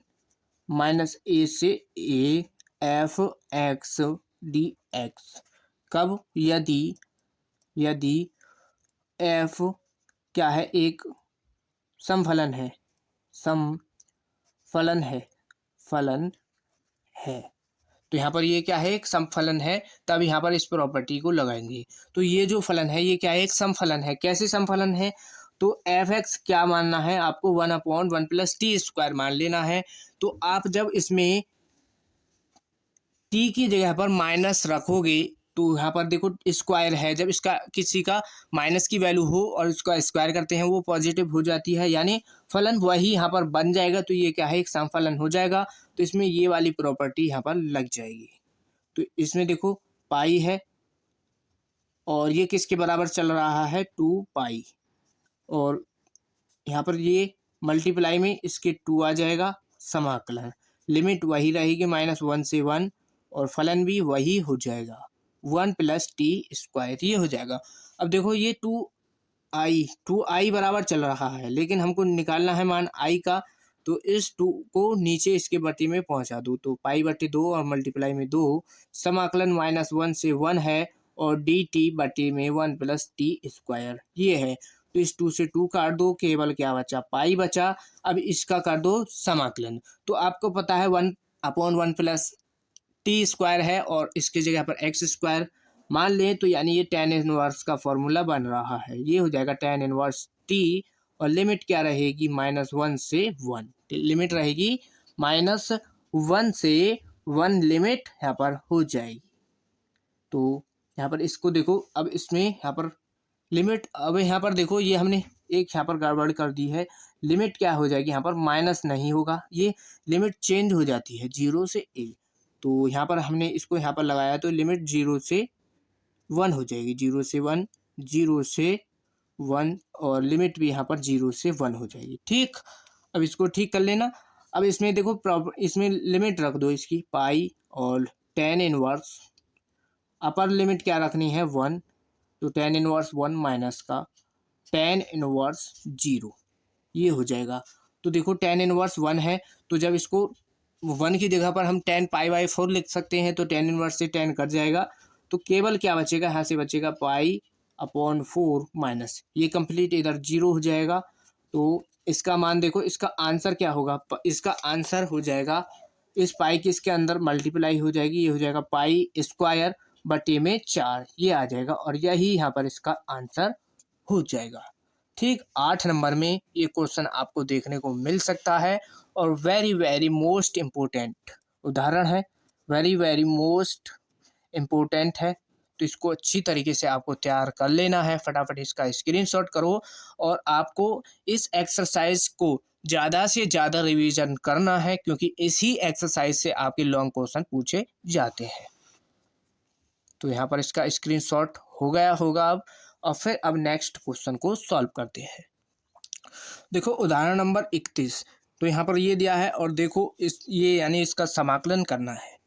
-a से a f(x) dx। कब, यदि f क्या है, एक समफलन है, फलन है, तो यहाँ पर ये क्या है एक समफलन है, तब यहाँ पर इस प्रॉपर्टी को लगाएंगे, तो ये जो फलन है ये क्या है एक समफलन है। कैसे समफलन है, तो f(x) क्या मानना है आपको 1/1 + t² मान लेना है। तो आप जब इसमें t की जगह पर माइनस रखोगे तो यहाँ पर देखो स्क्वायर है, जब इसका किसी का माइनस की वैल्यू हो और उसका स्क्वायर करते हैं वो पॉजिटिव हो जाती है, यानी फलन वही यहाँ पर बन जाएगा, तो ये क्या है एक समफलन हो जाएगा, तो इसमें ये वाली प्रॉपर्टी यहाँ पर लग जाएगी। तो इसमें देखो पाई है और ये किसके बराबर चल रहा है 2 पाई, और यहाँ पर ये मल्टीप्लाई में इसके 2 आ जाएगा, समाकलन लिमिट वही रहेगी -1 से 1, और फलन भी वही हो जाएगा 1 + t², ये हो जाएगा। अब देखो ये 2i बराबर चल रहा है, लेकिन हमको निकालना है मान i का, तो इस 2 को नीचे इसके बटी में पहुंचा दो, तो π/2 और मल्टीप्लाई में 2, समाकलन -1 से 1 है, और dt बटी में 1 + t², ये है। तो इस 2 से 2 काट दो, केवल क्या बचा पाई बचा। अब इसका कर दो समाकलन, तो आपको पता है 1/1 + t² है, और इसकी जगह पर x² मान लें, तो यानी ये tan इनवर्स का फॉर्मूला बन रहा है, ये हो जाएगा tan इनवर्स t, और लिमिट क्या रहेगी -1 से 1, लिमिट रहेगी -1 से 1, लिमिट यहाँ पर हो जाएगी। तो यहाँ पर इसको देखो, अब इसमें यहाँ पर लिमिट, अब यहाँ पर देखो ये हमने एक यहाँ पर गड़बड़ कर दी है, लिमिट क्या हो जाएगी यहाँ पर माइनस नहीं होगा, ये लिमिट चेंज हो जाती है 0 से a, तो यहाँ पर हमने इसको यहाँ पर लगाया तो लिमिट 0 से 1 हो जाएगी, 0 से 1, 0 से 1, और लिमिट भी यहाँ पर 0 से 1 हो जाएगी। ठीक, अब इसको ठीक कर लेना। अब इसमें देखो इसमें लिमिट रख दो इसकी पाई, और tan इनवर्स अपर लिमिट क्या रखनी है 1, तो tan इनवर्स 1 माइनस का tan इनवर्स 0, ये हो जाएगा। तो देखो tan इनवर्स 1 है, तो जब इसको 1 की जगह पर हम tan π/4 लिख सकते हैं, तो tan इनवर्स से tan कट जाएगा, तो केवल क्या बचेगा, यहाँ से बचेगा π/4 माइनस, ये कंप्लीट इधर 0 हो जाएगा। तो इसका मान देखो, इसका आंसर क्या होगा, इसका आंसर हो जाएगा इस पाई की इसके अंदर मल्टीप्लाई हो जाएगी, ये हो जाएगा π² बटे में 4 ये आ जाएगा और यही यहाँ पर इसका आंसर हो जाएगा। ठीक 8 नंबर में ये क्वेश्चन आपको देखने को मिल सकता है और वेरी वेरी मोस्ट इम्पोर्टेंट उदाहरण है, वेरी वेरी मोस्ट इम्पोर्टेंट है। तो इसको अच्छी तरीके से आपको तैयार कर लेना है, फटाफट इसका स्क्रीनशॉट करो और आपको इस एक्सरसाइज को ज़्यादा से ज़्यादा रिवीजन करना है क्योंकि इसी एक्सरसाइज से आपके लॉन्ग क्वेश्चन पूछे जाते हैं। तो यहाँ पर इसका स्क्रीनशॉट हो गया होगा अब, और फिर अब नेक्स्ट क्वेश्चन को सॉल्व करते हैं। देखो उदाहरण नंबर 31, तो यहाँ पर ये दिया है और देखो ये यानी इसका समाकलन करना है।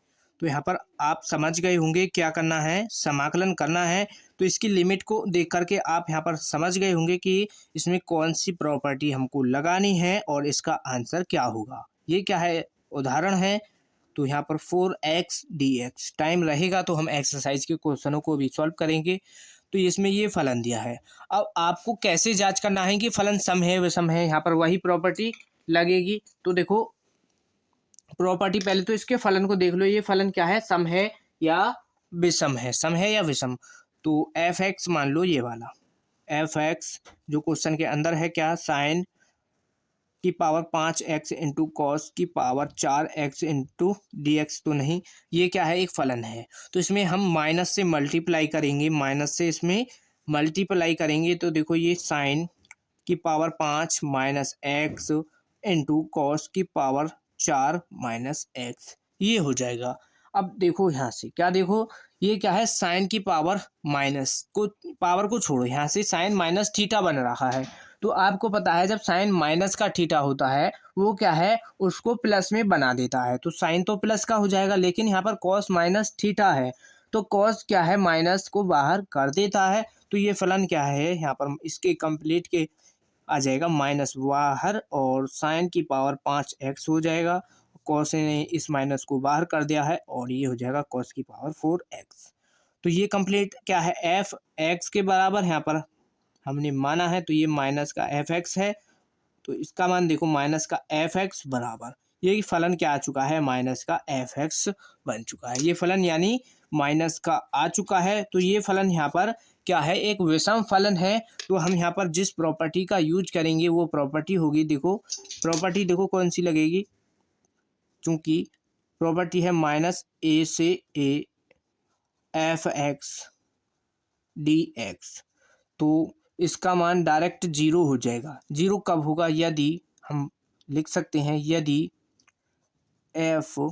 तो यहाँ पर आप समझ गए होंगे क्या करना है, समाकलन करना है। तो इसकी लिमिट को देख करके आप यहाँ पर समझ गए होंगे कि इसमें कौन सी प्रॉपर्टी हमको लगानी है और इसका आंसर क्या होगा। ये क्या है, उदाहरण है। तो यहाँ पर 4x dx टाइम रहेगा तो हम एक्सरसाइज के क्वेश्चनों को भी सॉल्व करेंगे। तो इसमें ये फलन दिया है। अब आपको कैसे जांच करना है कि फलन सम है विषम है, यहाँ पर वही प्रॉपर्टी लगेगी। तो देखो प्रॉपर्टी पहले तो इसके फलन को देख लो, ये फलन क्या है, सम है या विषम है, सम है या विषम। तो f(x) मान लो ये वाला f(x) जो क्वेश्चन के अंदर है क्या, साइन की पावर 5x इंटू कॉस की पावर 4x इंटू dx तो नहीं, ये क्या है, एक फलन है। तो इसमें हम माइनस से मल्टीप्लाई करेंगे, माइनस से इसमें मल्टीप्लाई करेंगे। तो देखो ये साइन की power 5 minus x into cos की पावर 4 माइनस एक्स ये हो जाएगा। अब देखो यहाँ से क्या, देखो ये क्या है, साइन की पावर माइनस को, पावर को छोड़ो, यहाँ से साइन माइनस थीटा बन रहा है। तो आपको पता है जब साइन माइनस का थीटा होता है वो क्या है, उसको प्लस में बना देता है। तो साइन तो प्लस का हो जाएगा, लेकिन यहाँ पर कॉस माइनस थीटा है तो कॉस क्या है, माइनस को बाहर कर देता है। तो ये फलन क्या है, यहाँ पर इसके कंप्लीट के आ जाएगा माइनस बाहर और साइन की पावर 5x हो जाएगा। कॉस ने इस माइनस को बाहर कर दिया है और ये हो जाएगा कॉस की पावर 4x। तो ये कंप्लीट क्या है, एफ एक्स के बराबर यहाँ पर हमने माना है। तो ये माइनस का f(x) है, तो इसका मान देखो माइनस का f(x) बराबर ये फलन क्या आ चुका है, माइनस का f(x) बन चुका है। ये फलन यानी माइनस का आ चुका है। तो ये फलन यहाँ पर क्या है, एक विषम फलन है। तो हम यहाँ पर जिस प्रॉपर्टी का यूज करेंगे वो प्रॉपर्टी होगी, देखो प्रॉपर्टी देखो कौन सी लगेगी, चूंकि प्रॉपर्टी है माइनस a से a f(x) dx। तो इसका मान डायरेक्ट 0 हो जाएगा। 0 कब होगा, यदि हम लिख सकते हैं यदि f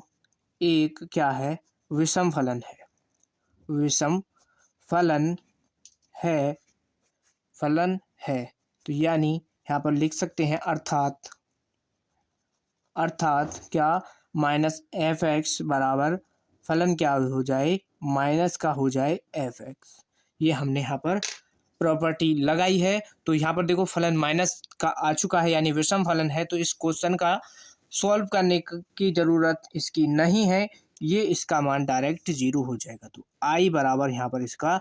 एक क्या है, विषम फलन है, विषम फलन है, फलन है। तो यानी यहाँ पर लिख सकते हैं अर्थात क्या, माइनस f(x) बराबर फलन क्या हो जाए, माइनस का हो जाए f(x). ये हमने यहाँ पर प्रॉपर्टी लगाई है। तो यहाँ पर देखो फलन माइनस का आ चुका है यानी विषम फलन है। तो इस क्वेश्चन का सॉल्व करने की ज़रूरत इसकी नहीं है, ये इसका मान डायरेक्ट 0 हो जाएगा। तो आई बराबर यहाँ पर इसका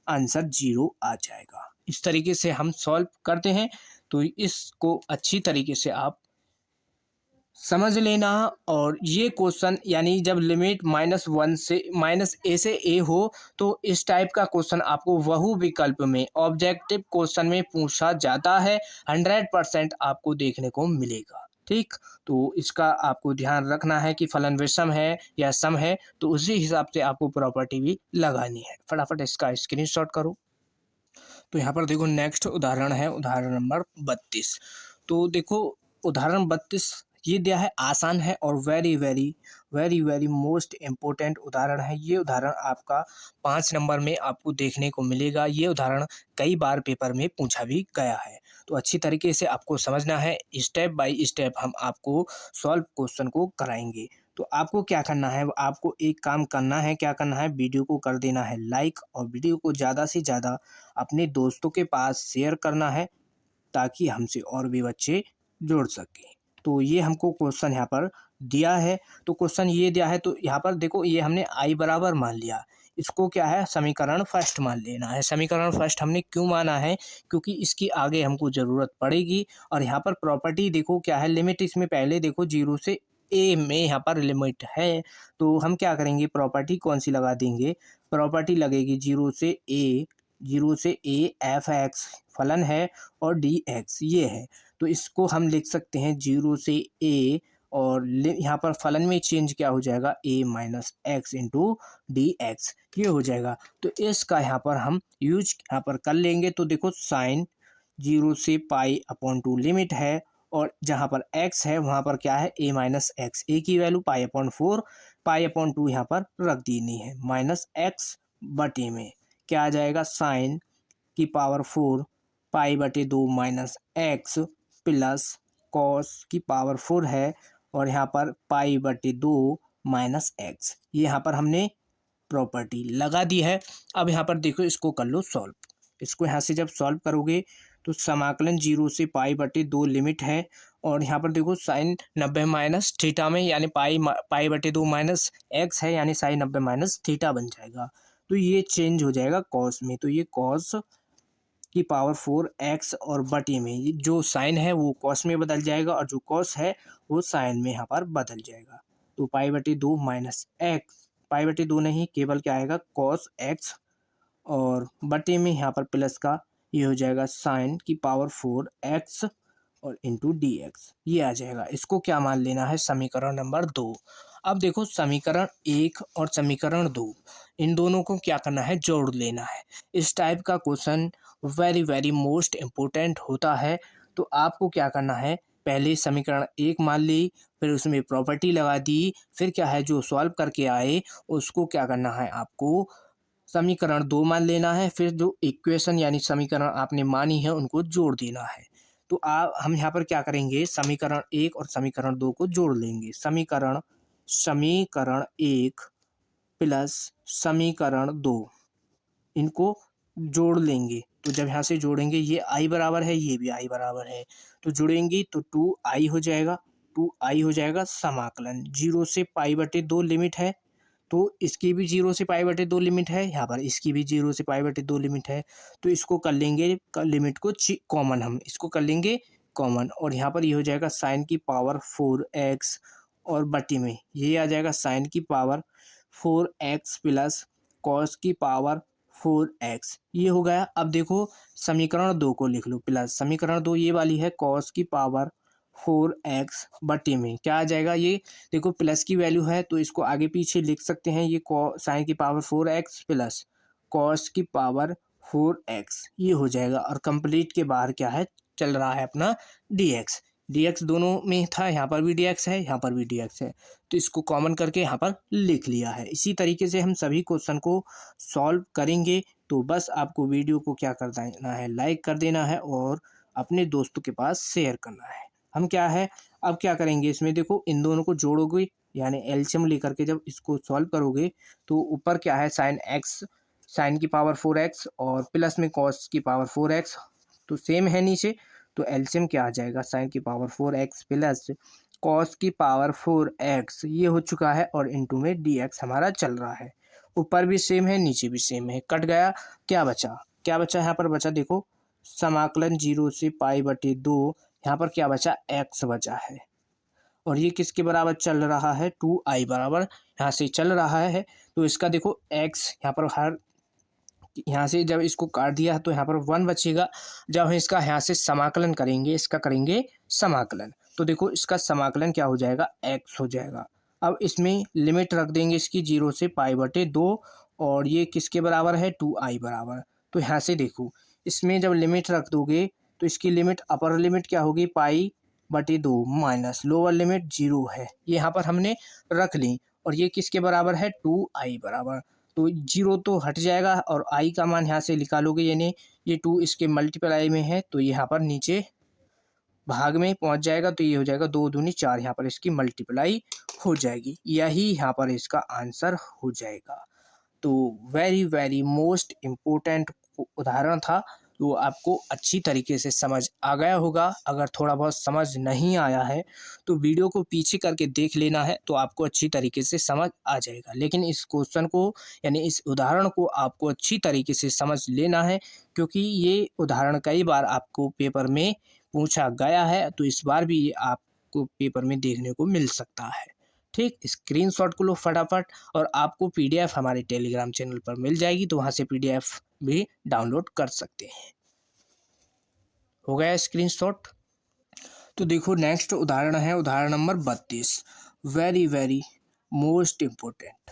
आंसर 0 आ जाएगा। इस तरीके से हम सॉल्व करते हैं। तो इसको अच्छी तरीके से आप समझ लेना। और ये क्वेश्चन यानी जब लिमिट -1 से -a से a हो तो इस टाइप का क्वेश्चन आपको बहु विकल्प में ऑब्जेक्टिव क्वेश्चन में पूछा जाता है, 100% आपको देखने को मिलेगा। ठीक, तो इसका आपको ध्यान रखना है कि फलन विषम है या सम है, तो उसी हिसाब से आपको प्रॉपर्टी भी लगानी है। फटाफट इसका स्क्रीनशॉट करो। तो यहाँ पर देखो नेक्स्ट उदाहरण है, उदाहरण नंबर 32। तो देखो उदाहरण 32 ये दिया है, आसान है और very very very very most important उदाहरण है। ये उदाहरण आपका 5 नंबर में आपको देखने को मिलेगा। ये उदाहरण कई बार पेपर में पूछा भी गया है। तो अच्छी तरीके से आपको समझना है, स्टेप बाय स्टेप हम आपको सॉल्व क्वेश्चन को कराएंगे। तो आपको क्या करना है, आपको एक काम करना है, क्या करना है, वीडियो को कर देना है लाइक और वीडियो को ज़्यादा से ज़्यादा अपने दोस्तों के पास शेयर करना है ताकि हमसे और भी बच्चे जुड़ सकें। तो ये हमको क्वेश्चन यहाँ पर दिया है। तो क्वेश्चन ये दिया है, तो यहाँ पर देखो ये हमने आई बराबर मान लिया, इसको क्या है, समीकरण फर्स्ट मान लेना है। समीकरण फर्स्ट हमने क्यों माना है, क्योंकि इसकी आगे हमको ज़रूरत पड़ेगी। और यहाँ पर प्रॉपर्टी देखो क्या है, लिमिट इसमें पहले देखो 0 से ए में यहाँ पर लिमिट है, तो हम क्या करेंगे, प्रॉपर्टी कौन सी लगा देंगे, प्रॉपर्टी लगेगी 0 से ए एफ एक्स फलन है और डी एक्स ये है, तो इसको हम लिख सकते हैं 0 से ए और यहाँ पर फलन में चेंज क्या हो जाएगा, a minus x into D x ये हो जाएगा। तो इसका यहाँ पर हम यूज यहाँ पर कर लेंगे, तो देखो साइन 0 से पाई अपॉन 2 लिमिट है और जहाँ पर x है वहाँ पर क्या है, a माइनस एक्स, ए की value pi upon 4, pi upon 2 यहाँ पर रख देनी है, माइनस एक्स बटे में क्या आ जाएगा, साइन की पावर 4 पाई बटे 2 माइनस एक्स प्लस कॉस की पावर 4 है और यहाँ पर पाई बटे 2 माइनस एक्स, ये यहाँ पर हमने प्रॉपर्टी लगा दी है। अब यहाँ पर देखो इसको कर लो सॉल्व, इसको यहाँ से जब सॉल्व करोगे तो समाकलन 0 से पाई बटे 2 लिमिट है और यहाँ पर देखो साइन 90 माइनस थीटा में यानी पाई बटे 2 माइनस एक्स है यानी साइन 90 माइनस थीटा बन जाएगा, तो ये चेंज हो जाएगा कॉस में, तो ये कॉस की पावर 4 एक्स और बटे में जो साइन है वो कॉस में बदल जाएगा और जो कॉस है वो साइन में यहाँ पर बदल जाएगा, तो पाई बटे 2 माइनस एक्स, पाई बटे 2 नहीं केवल क्या आएगा कॉस एक्स और बटे में यहाँ पर प्लस का ये हो जाएगा साइन की पावर 4 एक्स और इंटू डी एक्स ये आ जाएगा। इसको क्या मान लेना है, समीकरण नंबर 2। अब देखो समीकरण 1 और समीकरण 2 इन दोनों को क्या करना है, जोड़ लेना है। इस टाइप का question very very most important होता है, तो आपको क्या करना है, पहले समीकरण 1 मान ली, फिर उसमें प्रॉपर्टी लगा दी, फिर क्या है जो सॉल्व करके आए उसको क्या करना है, आपको समीकरण 2 मान लेना है, फिर जो इक्वेशन यानी समीकरण आपने मानी है उनको जोड़ देना है। तो हम यहाँ पर क्या करेंगे, समीकरण 1 और समीकरण 2 को जोड़ लेंगे, समीकरण समीकरण 1 प्लस समीकरण 2 इनको जोड़ लेंगे, तो जब यहाँ से जोड़ेंगे ये आई बराबर है ये भी आई बराबर है, तो जुड़ेंगी तो 2i हो जाएगा, 2i हो जाएगा समाकलन 0 से पाई बटे 2 लिमिट है, तो इसकी भी 0 से पाई बटे 2 लिमिट है, यहाँ पर इसकी भी 0 से पाई बटे 2 लिमिट है, तो इसको कर लेंगे लिमिट को कॉमन, हम इसको कर लेंगे कॉमन और यहाँ पर ये हो जाएगा साइन की पावर 4x और बटी में ये आ जाएगा साइन की पावर 4x प्लस कॉस की पावर 4x ये हो गया। अब देखो समीकरण 2 को लिख लो, प्लस समीकरण 2 ये वाली है कॉस की पावर 4x बटे में क्या आ जाएगा, ये देखो प्लस की वैल्यू है तो इसको आगे पीछे लिख सकते हैं, ये साइन की पावर 4x प्लस कॉस की पावर 4x ये हो जाएगा और कंप्लीट के बाहर क्या है चल रहा है अपना dx, dx दोनों में था, यहाँ पर भी dx है यहाँ पर भी dx है, तो इसको कॉमन करके यहाँ पर लिख लिया है। इसी तरीके से हम सभी क्वेश्चन को सॉल्व करेंगे, तो बस आपको वीडियो को क्या कर देना है, लाइक कर देना है और अपने दोस्तों के पास शेयर करना है। हम क्या है अब क्या करेंगे, इसमें देखो इन दोनों को जोड़ोगे यानी एलसीएम लेकर के जब इसको सॉल्व करोगे तो ऊपर क्या है साइन एक्स, साइन की पावर 4x और प्लस में कॉस की पावर 4x तो सेम है नीचे, तो एलसीएम क्या आ जाएगा साइन की पावर 4x प्लस कॉस की पावर 4x ये हो चुका है और इनटू में dx हमारा चल रहा है, ऊपर भी सेम है नीचे भी सेम है, कट गया, क्या बचा, क्या बचा यहाँ पर बचा देखो समाकलन 0 से पाई बटे 2 यहाँ पर क्या बचा x बचा है और ये किसके बराबर चल रहा है 2i बराबर यहाँ से चल रहा है, तो इसका देखो x यहाँ पर हर यहाँ से जब इसको काट दिया तो यहाँ पर 1 बचेगा, जब हम इसका यहाँ से समाकलन करेंगे इसका करेंगे समाकलन तो देखो इसका समाकलन क्या हो जाएगा x हो जाएगा। अब इसमें लिमिट रख देंगे इसकी 0 से पाई बटे 2 और ये किसके बराबर है 2i बराबर, तो यहाँ से देखो इसमें जब लिमिट रख दोगे तो इसकी लिमिट अपर लिमिट क्या होगी पाई बटे 2 माइनस लोअर लिमिट 0 है, ये यहाँ पर हमने रख ली और ये किसके बराबर है 2i बराबर, तो 0 तो हट जाएगा और i का मान यहाँ से निकालोगे यानी ये 2 इसके मल्टीप्लाई में है तो यहाँ पर नीचे भाग में पहुँच जाएगा, तो ये हो जाएगा 2 दूनी 4 यहाँ पर इसकी मल्टीप्लाई हो जाएगी, यही यहाँ पर इसका आंसर हो जाएगा। तो वेरी वेरी मोस्ट इम्पोर्टेंट उदाहरण था, तो आपको अच्छी तरीके से समझ आ गया होगा। अगर थोड़ा बहुत समझ नहीं आया है तो वीडियो को पीछे करके देख लेना है, तो आपको अच्छी तरीके से समझ आ जाएगा। लेकिन इस क्वेश्चन को यानी इस उदाहरण को आपको अच्छी तरीके से समझ लेना है, क्योंकि ये उदाहरण कई बार आपको पेपर में पूछा गया है, तो इस बार भी आप आपको पेपर में देखने को मिल सकता है। ठीक, स्क्रीनशॉट को लो फटाफट, और आपको पीडीएफ हमारे टेलीग्राम चैनल पर मिल जाएगी, तो वहाँ से पीडीएफ भी डाउनलोड कर सकते हैं। हो गया स्क्रीनशॉट। तो देखो नेक्स्ट उदाहरण है उदाहरण number 32। Very very most important.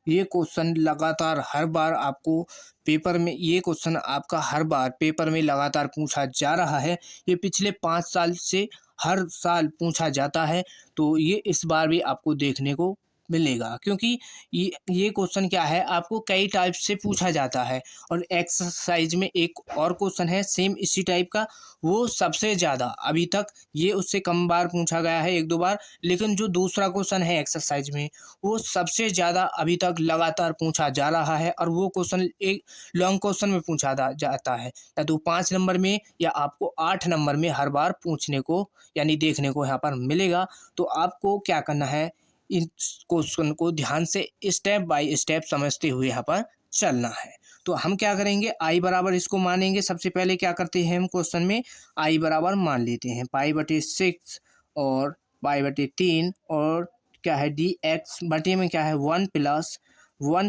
ये क्वेश्चन लगातार हर बार आपको पेपर में, ये क्वेश्चन आपका हर बार पेपर में लगातार पूछा जा रहा है। ये पिछले 5 साल से हर साल पूछा जाता है, तो ये इस बार भी आपको देखने को मिलेगा, क्योंकि ये क्वेश्चन क्या है, आपको कई टाइप से पूछा जाता है। और एक्सरसाइज में एक और क्वेश्चन है सेम इसी टाइप का, वो सबसे ज़्यादा अभी तक, ये उससे कम बार पूछा गया है 1-2 बार, लेकिन जो दूसरा क्वेश्चन है एक्सरसाइज में, वो सबसे ज़्यादा अभी तक लगातार पूछा जा रहा है। और वो क्वेश्चन एक लॉन्ग क्वेश्चन में पूछा जाता है, या तो 5 नंबर में या आपको 8 नंबर में हर बार पूछने को यानी देखने को यहाँ पर मिलेगा। तो आपको क्या करना है, इन क्वेश्चन को ध्यान से स्टेप बाय स्टेप समझते हुए यहाँ पर चलना है। तो हम क्या करेंगे, आई बराबर इसको मानेंगे। सबसे पहले क्या करते हैं हम क्वेश्चन में, आई बराबर मान लेते हैं पाई/6 और पाई/3, और क्या है डी एक्स बटे में क्या है 1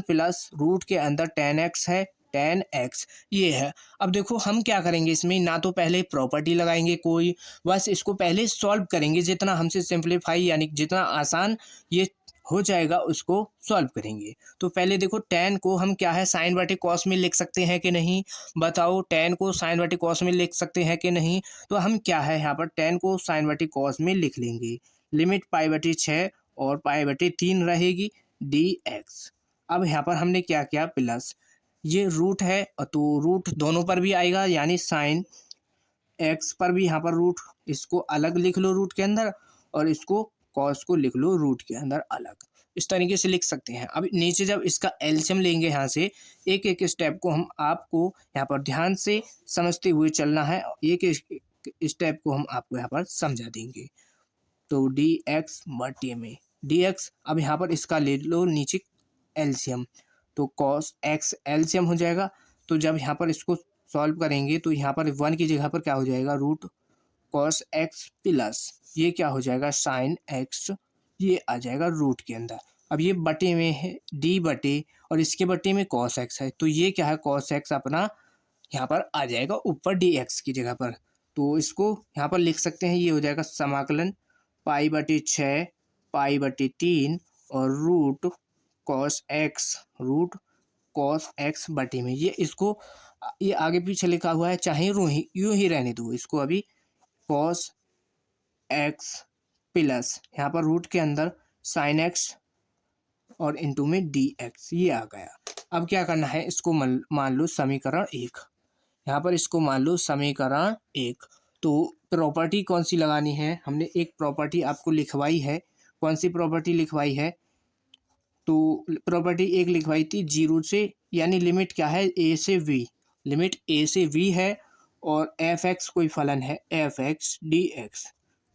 प्लस रूट के अंदर 10x है, 10x ये है। अब देखो हम क्या करेंगे इसमें, ना तो पहले प्रॉपर्टी लगाएंगे कोई, बस इसको पहले सॉल्व करेंगे, जितना हमसे सिंप्लीफाई यानी जितना आसान ये हो जाएगा उसको सॉल्व करेंगे। तो पहले देखो 10 को हम क्या है साइन बटे कॉस में लिख सकते हैं कि नहीं, बताओ 10 को साइन बटे कॉस में लिख सकते हैं कि नहीं। तो हम क्या है यहाँ पर 10 को साइन बटे कॉस में लिख लेंगे। लिमिट पाई/6 और पाई/3 रहेगी dx। अब यहाँ पर हमने क्या किया, प्लस ये रूट है तो रूट दोनों पर भी आएगा, यानी साइन एक्स पर भी यहाँ पर रूट, इसको अलग लिख लो रूट के अंदर, और इसको कॉस को लिख लो रूट के अंदर अलग। इस तरीके से लिख सकते हैं। अब नीचे जब इसका एलसीएम लेंगे, यहाँ से एक एक स्टेप को हम आपको यहाँ पर ध्यान से समझते हुए चलना है, एक एक स्टेप को हम आपको यहाँ पर समझा देंगे। तो डी एक्स बटे में डी एक्स, अब यहाँ पर इसका ले लो नीचे एलसीएम, तो कॉस एक्स एलसीएम हो जाएगा। तो जब यहाँ पर इसको सॉल्व करेंगे तो यहाँ पर 1 की जगह पर क्या हो जाएगा, रूट कॉस एक्स प्लस ये क्या हो जाएगा साइन एक्स, ये आ जाएगा रूट के अंदर। अब ये बटे में है डी बटे, और इसके बटे में कॉस एक्स है, तो ये क्या है कॉस एक्स अपना यहाँ पर आ जाएगा ऊपर डी एक्स की जगह पर। तो इसको यहाँ पर लिख सकते हैं, ये हो जाएगा समाकलन पाई/6 पाई/3 और रूट कॉस एक्स बटे में, ये इसको ये आगे पीछे लिखा हुआ है, चाहे यूं ही रहने दो इसको। अभी कॉस एक्स प्लस यहाँ पर रूट के अंदर साइन एक्स और इनटू में डी एक्स, ये आ गया। अब क्या करना है, इसको मान लो समीकरण 1, यहाँ पर इसको मान लो समीकरण 1। तो प्रॉपर्टी कौन सी लगानी है, हमने एक प्रॉपर्टी आपको लिखवाई है। कौन सी प्रॉपर्टी लिखवाई है, तो प्रॉपर्टी 1 लिखवाई थी 0 से, यानी लिमिट क्या है a से v, लिमिट a से v है, और एफ एक्स कोई फलन है, एफ एक्स डी एक्स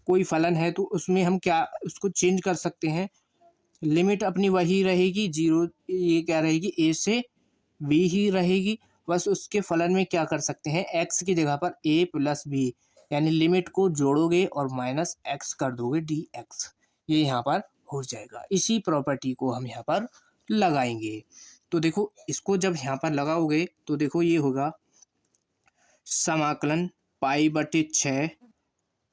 कोई फलन है, तो उसमें हम क्या उसको चेंज कर सकते हैं, लिमिट अपनी वही रहेगी 0, ये क्या रहेगी a से v ही रहेगी। बस उसके फलन में क्या कर सकते हैं, x की जगह पर a प्लस b, यानी लिमिट को जोड़ोगे और माइनस x कर दोगे dx, ये यहाँ पर हो जाएगा। इसी प्रॉपर्टी को हम यहाँ पर लगाएंगे। तो देखो इसको जब यहाँ पर लगाओगे तो देखो ये होगा समाकलन पाई/6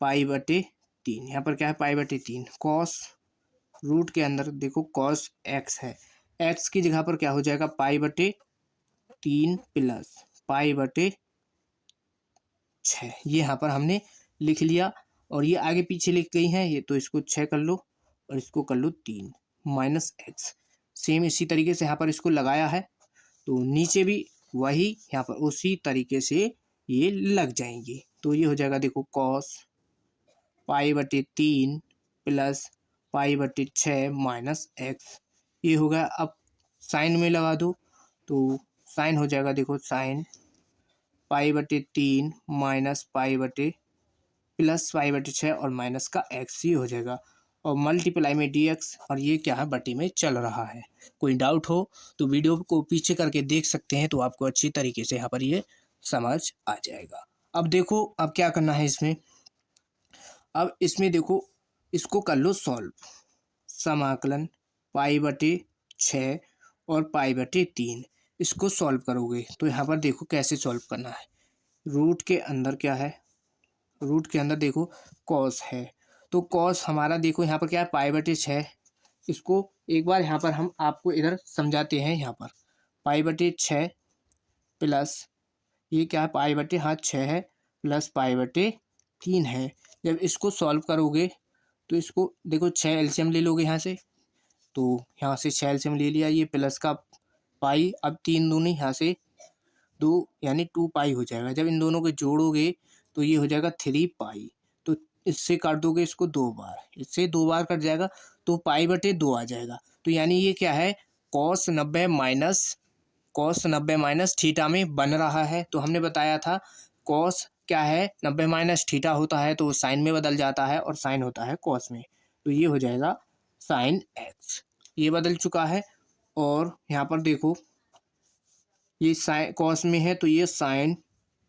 पाई/3, यहाँ पर क्या है पाई/3, कॉस रूट के अंदर देखो कॉस एक्स है, एक्स की जगह पर क्या हो जाएगा पाई/3 प्लस पाई/6, ये यहाँ पर हमने लिख लिया। और ये आगे पीछे लिख गई हैं, ये तो इसको 6 कर लो और इसको कर लो 3 माइनस एक्स। सेम इसी तरीके से यहाँ पर इसको लगाया है, तो नीचे भी वही यहाँ पर उसी तरीके से ये लग जाएंगी। तो ये हो जाएगा देखो कॉस पाई/3 प्लस पाई/6 माइनस एक्स, ये हो गया। अब साइन में लगा दो, तो साइन हो जाएगा देखो साइन पाई/3 माइनस प्लस पाई/6 और माइनस का एक्स, ये हो जाएगा। और मल्टीप्लाई में dx, और ये क्या है बटे में चल रहा है। कोई डाउट हो तो वीडियो को पीछे करके देख सकते हैं, तो आपको अच्छी तरीके से यहाँ पर ये समझ आ जाएगा। अब देखो अब क्या करना है इसमें, अब इसमें देखो इसको कर लो सॉल्व। समाकलन पाई बटे 6 और पाई बटे 3, इसको सॉल्व करोगे तो यहाँ पर देखो कैसे सॉल्व करना है। रूट के अंदर क्या है, रूट के अंदर देखो कॉस है, तो कॉस हमारा देखो यहाँ पर क्या है, पाई बटे 6। इसको एक बार यहाँ पर हम आपको इधर समझाते हैं। यहाँ पर पाई बटे 6 प्लस ये क्या है, पाई बटे 6 है प्लस पाई बटे 3 है। जब इसको सॉल्व करोगे तो इसको देखो 6 एलसीएम ले लोगे यहाँ से, तो यहाँ से 6 एलसीएम ले लिया, ये प्लस का पाई, अब 3 दूनी यहाँ से 2 यानी 2 पाई हो जाएगा। जब इन दोनों को जोड़ोगे तो ये हो जाएगा 3 पाई। तो इससे काट दोगे इसको 2 बार, इससे 2 बार कट जाएगा तो पाई बटे 2 आ जाएगा। तो यानी ये क्या है, कॉस 90 माइनस थीटा में बन रहा है। तो हमने बताया था कॉस क्या है, 90 माइनस थीटा होता है तो साइन में बदल जाता है और साइन होता है कॉस में। तो ये हो जाएगा साइन एक्स, ये बदल चुका है। और यहाँ पर देखो ये साइन कॉस में है तो ये साइन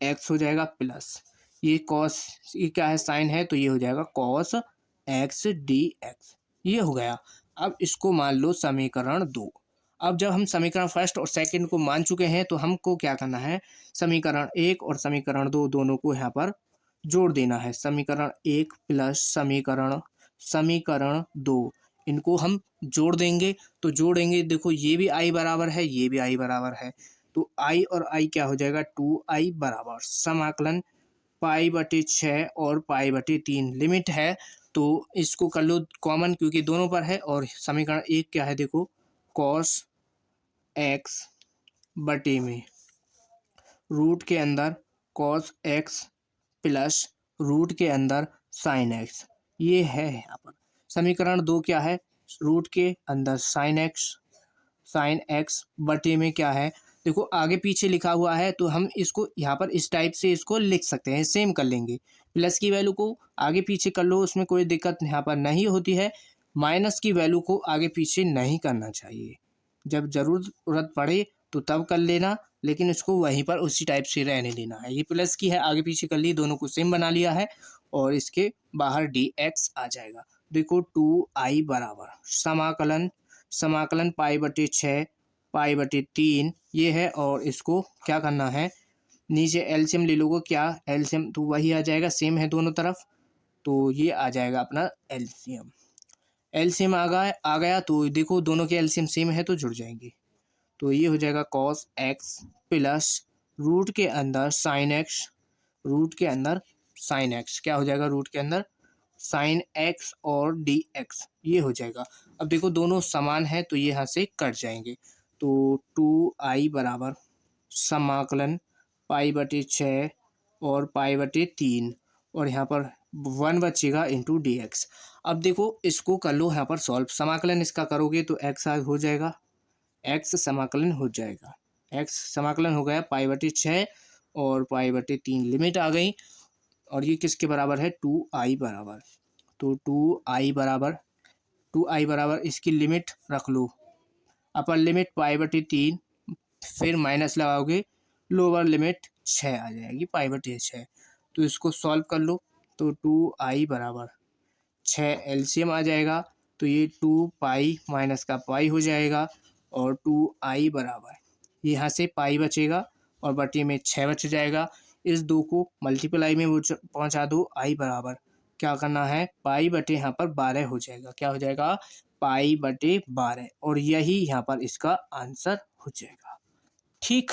एक्स हो जाएगा प्लस ये कॉस, ये क्या है साइन है तो ये हो जाएगा कॉस एक्स डी एक्स, ये हो गया। अब इसको मान लो समीकरण 2। अब जब हम समीकरण फर्स्ट और सेकंड को मान चुके हैं तो हमको क्या करना है, समीकरण 1 और समीकरण 2 दोनों को यहाँ पर जोड़ देना है। समीकरण 1 प्लस समीकरण 2, इनको हम जोड़ देंगे। तो जोड़ेंगे देखो ये भी आई बराबर है, ये भी आई बराबर है, तो आई और आई क्या हो जाएगा, 2i बराबर समाकलन पाई बटे 6 और पाई बटे 3 लिमिट है तो इसको कर लो कॉमन क्योंकि दोनों पर है। और समीकरण 1 क्या है देखो, कॉस एक्स बटे में रूट के अंदर कॉस एक्स प्लस रूट के अंदर साइन एक्स, ये है यहाँ पर। समीकरण 2 क्या है, रूट के अंदर साइन एक्स बटे में क्या है, देखो आगे पीछे लिखा हुआ है तो हम इसको यहाँ पर इस टाइप से इसको लिख सकते हैं, सेम कर लेंगे। प्लस की वैल्यू को आगे पीछे कर लो, उसमें कोई दिक्कत यहाँ पर नहीं होती है। माइनस की वैल्यू को आगे पीछे नहीं करना चाहिए, जब ज़रूरत पड़े तो तब कर लेना, लेकिन इसको वहीं पर उसी टाइप से रहने देना है। ये प्लस की है, आगे पीछे कर ली, दोनों को सेम बना लिया है और इसके बाहर डी एक्स आ जाएगा। देखो 2i बराबर समाकलन पाई बटे 6 पाई बटे 3 ये है। और इसको क्या करना है, नीचे एलसीएम ले लोगे, क्या एलसीएम तो वही आ जाएगा, सेम है दोनों तरफ, तो ये आ जाएगा अपना एलसीएम आ गया तो देखो दोनों के एलसीएम सेम है तो जुड़ जाएंगे। तो ये हो जाएगा कॉस एक्स प्लस रूट के अंदर साइन एक्स, रूट के अंदर साइन एक्स क्या हो जाएगा, रूट के अंदर साइन एक्स और डी एक्स, ये हो जाएगा। अब देखो दोनों समान है तो ये यहाँ से कट जाएंगे। तो 2i बराबर समाकलन पाई बटे 6 और पाई बटे 3 और यहाँ पर 1 बचेगा इंटू डी एक्स। अब देखो इसको कर लो यहाँ पर सॉल्व, समाकलन इसका करोगे तो एक्स हो जाएगा, एक्स समाकलन हो जाएगा, एक्स समाकलन हो गया पाई बटे 6 और पाई बटे 3 लिमिट आ गई। और ये किसके बराबर है, 2i बराबर, तो 2i बराबर इसकी लिमिट रख लो, अपर लिमिट पाई बटे 3 फिर माइनस लगाओगे, लोअर लिमिट 6 आ जाएगी पाई बटे 6। तो इसको सॉल्व कर लो तो 2i बराबर 6 एलसीएम आ जाएगा, तो ये 2 पाई माइनस का पाई हो जाएगा और 2i बराबर यहाँ से पाई बचेगा और बटे में 6 बच जाएगा। इस 2 को मल्टीप्लाई में पहुँचा दो, i बराबर क्या करना है, पाई बटे यहाँ पर 12 हो जाएगा, क्या हो जाएगा पाई बटे 12 और यही यहाँ पर इसका आंसर हो जाएगा। ठीक,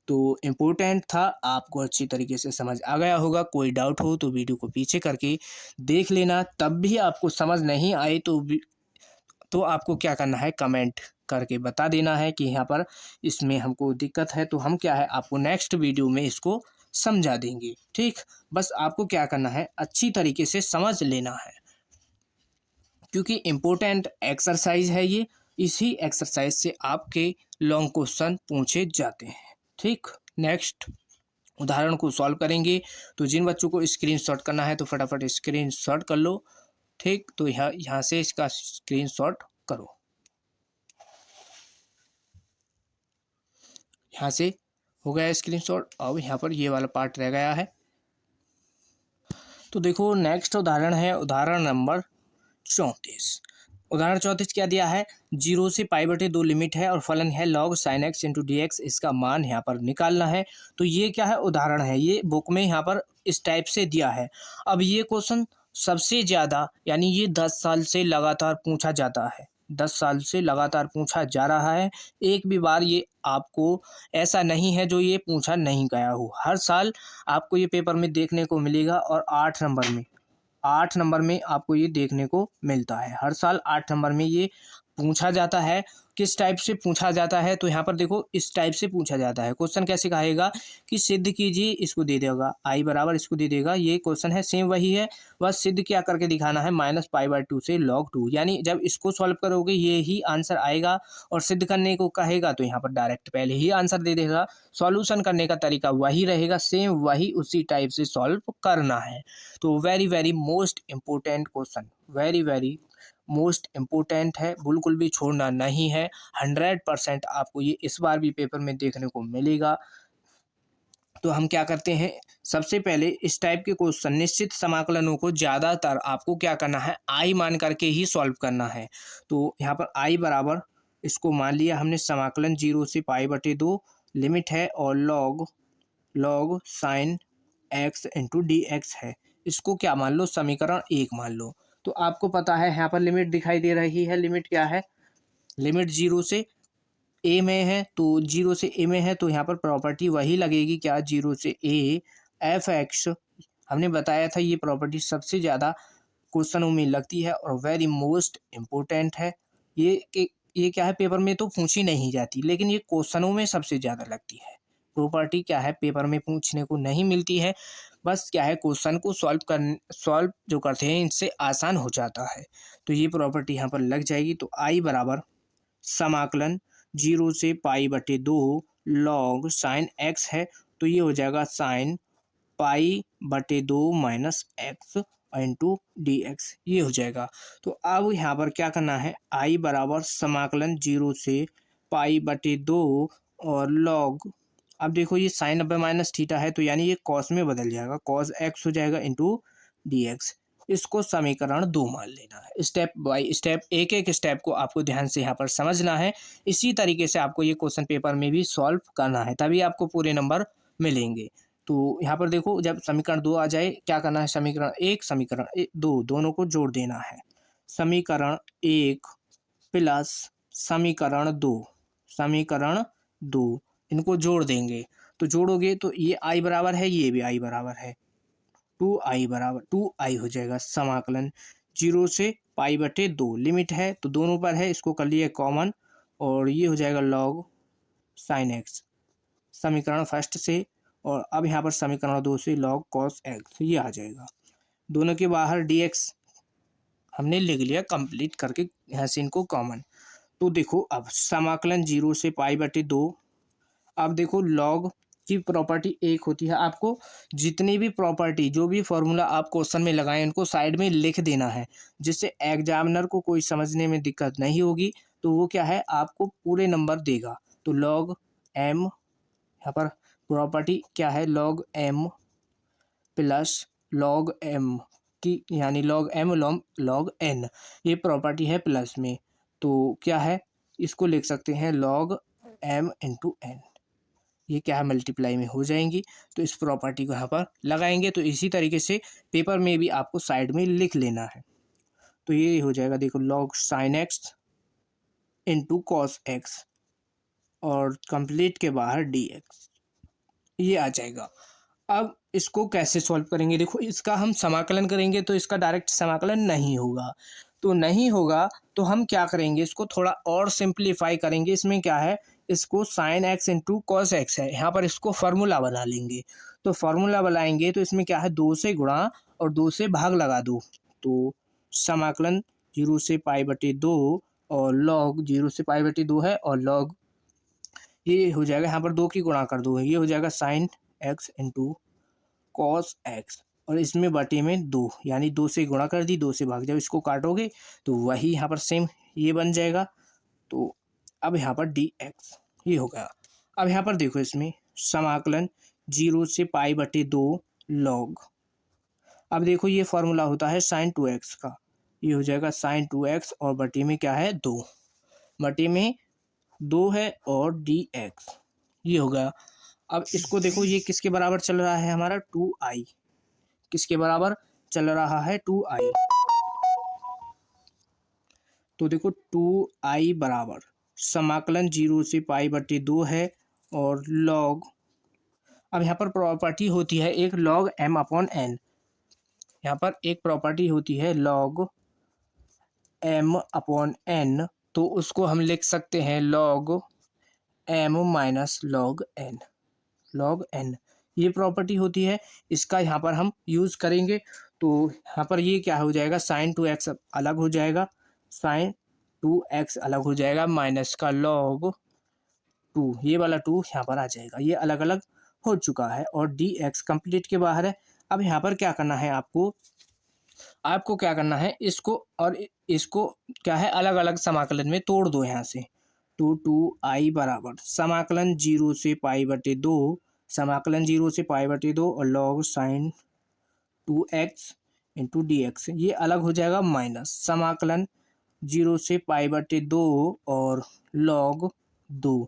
तो इम्पोर्टेंट था, आपको अच्छी तरीके से समझ आ गया होगा। कोई डाउट हो तो वीडियो को पीछे करके देख लेना, तब भी आपको समझ नहीं आए तो आपको क्या करना है, कमेंट करके बता देना है कि यहाँ पर इसमें हमको दिक्कत है, तो हम क्या है आपको नेक्स्ट वीडियो में इसको समझा देंगे। ठीक, बस आपको क्या करना है, अच्छी तरीके से समझ लेना है क्योंकि इम्पोर्टेंट एक्सरसाइज है ये, इसी एक्सरसाइज से आपके लॉन्ग क्वेश्चन पूछे जाते हैं। ठीक, नेक्स्ट उदाहरण को सॉल्व करेंगे। तो जिन बच्चों को स्क्रीनशॉट करना है तो फटाफट स्क्रीनशॉट कर लो। ठीक, तो यहाँ से इसका स्क्रीनशॉट करो, यहाँ से हो गया स्क्रीनशॉट। अब यहाँ पर ये वाला पार्ट रह गया है। तो देखो नेक्स्ट उदाहरण है उदाहरण नंबर 34। उदाहरण 34 क्या दिया है, 0 से π/2 लिमिट है और फलन है log sin x into D x, इसका मान यहाँ पर निकालना है। तो ये क्या है, उदाहरण है, ये बुक में यहाँ पर इस टाइप से दिया है। अब ये क्वेश्चन सबसे ज़्यादा यानी ये 10 साल से लगातार पूछा जाता है, 10 साल से लगातार पूछा जा रहा है। एक भी बार ये आपको ऐसा नहीं है जो ये पूछा नहीं गया हो, हर साल आपको ये पेपर में देखने को मिलेगा। और 8 नंबर में आपको ये देखने को मिलता है, हर साल 8 नंबर में ये पूछा जाता है। किस टाइप से पूछा जाता है, तो यहाँ पर देखो इस टाइप से पूछा जाता है। क्वेश्चन कैसे कहेगा कि सिद्ध कीजिए, इसको दे देगा आई बराबर, इसको दे देगा, ये क्वेश्चन है सेम वही है, बस सिद्ध क्या करके दिखाना है, -π/2 से log 2। यानी जब इसको सॉल्व करोगे ये ही आंसर आएगा, और सिद्ध करने को कहेगा तो यहाँ पर डायरेक्ट पहले ही आंसर दे देगा। सॉल्यूशन करने का तरीका वही रहेगा, सेम वही उसी टाइप से सॉल्व करना है। तो very very most important question, very most important है, बिल्कुल भी छोड़ना नहीं है। 100% आपको ये इस बार भी पेपर में देखने को मिलेगा। तो हम क्या करते हैं, सबसे पहले इस टाइप के क्वेश्चन निश्चित समाकलनों को ज़्यादातर आपको क्या करना है, आई मान करके ही सॉल्व करना है। तो यहाँ पर आई बराबर, इसको मान लिया हमने समाकलन 0 से π/2 लिमिट है और log sin x into D X है। इसको क्या मान लो, समीकरण 1 मान लो। तो आपको पता है यहाँ पर लिमिट दिखाई दे रही है, लिमिट क्या है, लिमिट 0 से ए में है, तो 0 से ए में है तो यहाँ पर प्रॉपर्टी वही लगेगी क्या, 0 से ए एफ एक्स। हमने बताया था ये प्रॉपर्टी सबसे ज़्यादा क्वेश्चनों में लगती है और वेरी मोस्ट इम्पोर्टेंट है। ये क्या है, पेपर में तो पूछी नहीं जाती, लेकिन ये क्वेश्चनों में सबसे ज़्यादा लगती है। प्रॉपर्टी क्या है, पेपर में पूछने को नहीं मिलती है, बस क्या है, क्वेश्चन को सॉल्व जो करते हैं इनसे आसान हो जाता है। तो ये प्रॉपर्टी यहाँ पर लग जाएगी। तो आई बराबर समाकलन 0 से π/2 log sin x है, तो ये हो जाएगा sin π/2 minus x into D x, ये हो जाएगा। तो अब यहाँ पर क्या करना है, आई बराबर समाकलन 0 से π/2 और log, अब देखो ये साइन अब माइनस थीटा है तो यानी ये कॉस में बदल जाएगा, कॉस एक्स हो जाएगा इंटू डी एक्स। इसको समीकरण 2 मान लेना है। स्टेप बाय स्टेप, एक एक स्टेप को आपको ध्यान से यहाँ पर समझना है। इसी तरीके से आपको ये क्वेश्चन पेपर में भी सॉल्व करना है, तभी आपको पूरे नंबर मिलेंगे। तो यहाँ पर देखो, जब समीकरण 2 आ जाए क्या करना है, समीकरण 1 समीकरण 2 दोनों को जोड़ देना है। समीकरण 1 प्लस समीकरण 2 इनको जोड़ देंगे, तो जोड़ोगे तो ये आई बराबर है, ये भी आई बराबर है, 2i हो जाएगा। समाकलन 0 से π/2 लिमिट है तो दोनों पर है, इसको कर लिए कॉमन और ये हो जाएगा log sin x समीकरण फर्स्ट से, और अब यहाँ पर समीकरण 2 से log cos x, ये आ जाएगा। दोनों के बाहर dx हमने लिख लिया कंप्लीट करके, यहाँ से इनको कॉमन। तो देखो अब समाकलन 0 से π/2, अब देखो log की प्रॉपर्टी एक होती है, आपको जितनी भी प्रॉपर्टी जो भी फॉर्मूला आप क्वेश्चन में लगाएं उनको साइड में लिख देना है, जिससे एग्जामिनर को कोई समझने में दिक्कत नहीं होगी। तो वो क्या है, आपको पूरे नंबर देगा। तो log m, यहाँ पर प्रॉपर्टी क्या है, log m plus log m की, यानी log m log n, ये प्रॉपर्टी है प्लस में, तो क्या है, इसको लिख सकते हैं log m इंटू n, ये क्या है, मल्टीप्लाई में हो जाएंगी। तो इस प्रॉपर्टी को यहाँ पर लगाएंगे। तो इसी तरीके से पेपर में भी आपको साइड में लिख लेना है। तो ये हो जाएगा, देखो log sin x into cos x और कंप्लीट के बाहर dx, ये आ जाएगा। अब इसको कैसे सॉल्व करेंगे, देखो इसका हम समाकलन करेंगे तो इसका डायरेक्ट समाकलन नहीं होगा, तो नहीं होगा तो हम क्या करेंगे, इसको थोड़ा और सिंप्लीफाई करेंगे। इसमें क्या है, इसको sine x into cos x है, यहाँ पर इसको फार्मूला बना लेंगे। तो फार्मूला बनाएंगे तो इसमें क्या है, 2 से गुणा और 2 से भाग लगा दो, तो समाकलन 0 से π/2 और log 0 से π/2 है और log ये हो जाएगा, यहाँ पर 2 की गुणा कर दो, ये हो जाएगा sine x into cos x और इसमें बटे में 2, यानी 2 से गुणा कर दी, 2 से भाग, जब इसको काटोगे तो वही यहाँ पर सेम ये बन जाएगा। तो अब यहाँ पर dx ये हो गया। अब यहाँ पर देखो, इसमें समाकलन 0 से π/2 log, अब देखो ये फॉर्मूला होता है sin 2x का, ये हो जाएगा साइन 2x और बटे में क्या है 2, बटे में 2 है और dx ये होगा। अब इसको देखो ये किसके बराबर चल रहा है हमारा 2i, किसके बराबर चल रहा है 2i। तो देखो 2i बराबर समाकलन 0 से पाई बटे 2 है और लॉग, अब यहाँ पर प्रॉपर्टी होती है एक log m अपॉन n, यहाँ पर एक प्रॉपर्टी होती है log m अपॉन n, तो उसको हम लिख सकते हैं log m minus log n, log n ये प्रॉपर्टी होती है, इसका यहाँ पर हम यूज़ करेंगे। तो यहाँ पर ये क्या हो जाएगा साइन 2x अलग हो जाएगा, साइन 2x अलग हो जाएगा माइनस का log 2, ये वाला 2 यहाँ पर आ जाएगा, ये अलग अलग हो चुका है और dx कंप्लीट के बाहर है। अब यहाँ पर क्या करना है आपको क्या करना है, इसको और इसको क्या है अलग अलग समाकलन में तोड़ दो यहाँ से। तो 2i बराबर समाकलन 0 से पाई बटे 2, समाकलन 0 से पाई बटे 2 और log sign 2x into D x, ये अलग हो जाएगा माइनस समाकलन 0 से पाई बटे 2 और लॉग 2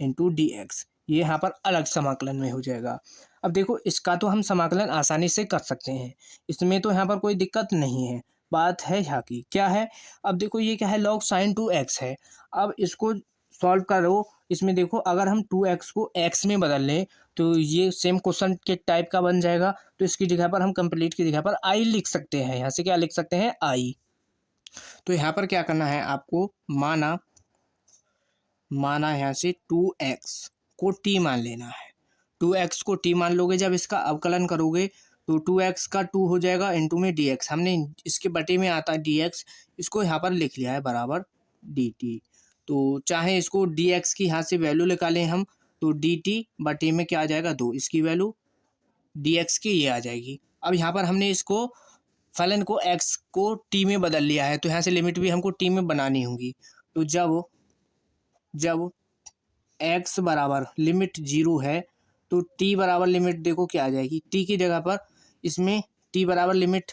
इंटू डी एक्स, ये यहाँ पर अलग समाकलन में हो जाएगा। अब देखो इसका तो हम समाकलन आसानी से कर सकते हैं, इसमें तो यहाँ पर कोई दिक्कत नहीं है। बात है यहाँ की क्या है, अब देखो ये क्या है लॉग साइन 2x है। अब इसको सॉल्व करो, इसमें देखो अगर हम 2x को x में बदल लें तो ये सेम क्वेश्चन के टाइप का बन जाएगा। तो इसकी जगह पर हम कंप्लीट की जगह पर i लिख सकते हैं, यहाँ से क्या लिख सकते हैं i। तो यहाँ पर क्या करना है आपको, माना यहाँ से 2x को t मान लेना है। 2x को t मान लोगे, जब इसका अवकलन करोगे तो 2x का 2 हो जाएगा इंटू में dx, हमने इसके बटे में आता है dx, इसको यहाँ पर लिख लिया है बराबर dt। तो चाहे इसको dx की यहाँ से वैल्यू निकालें हम, तो dt बटे में क्या आ जाएगा 2, इसकी वैल्यू dx की ये आ जाएगी। अब यहाँ पर हमने इसको फलन को x को t में बदल लिया है, तो यहाँ से लिमिट भी हमको t में बनानी होगी। तो जब x बराबर लिमिट 0 है तो t बराबर लिमिट देखो क्या आ जाएगी, t की जगह पर इसमें t बराबर लिमिट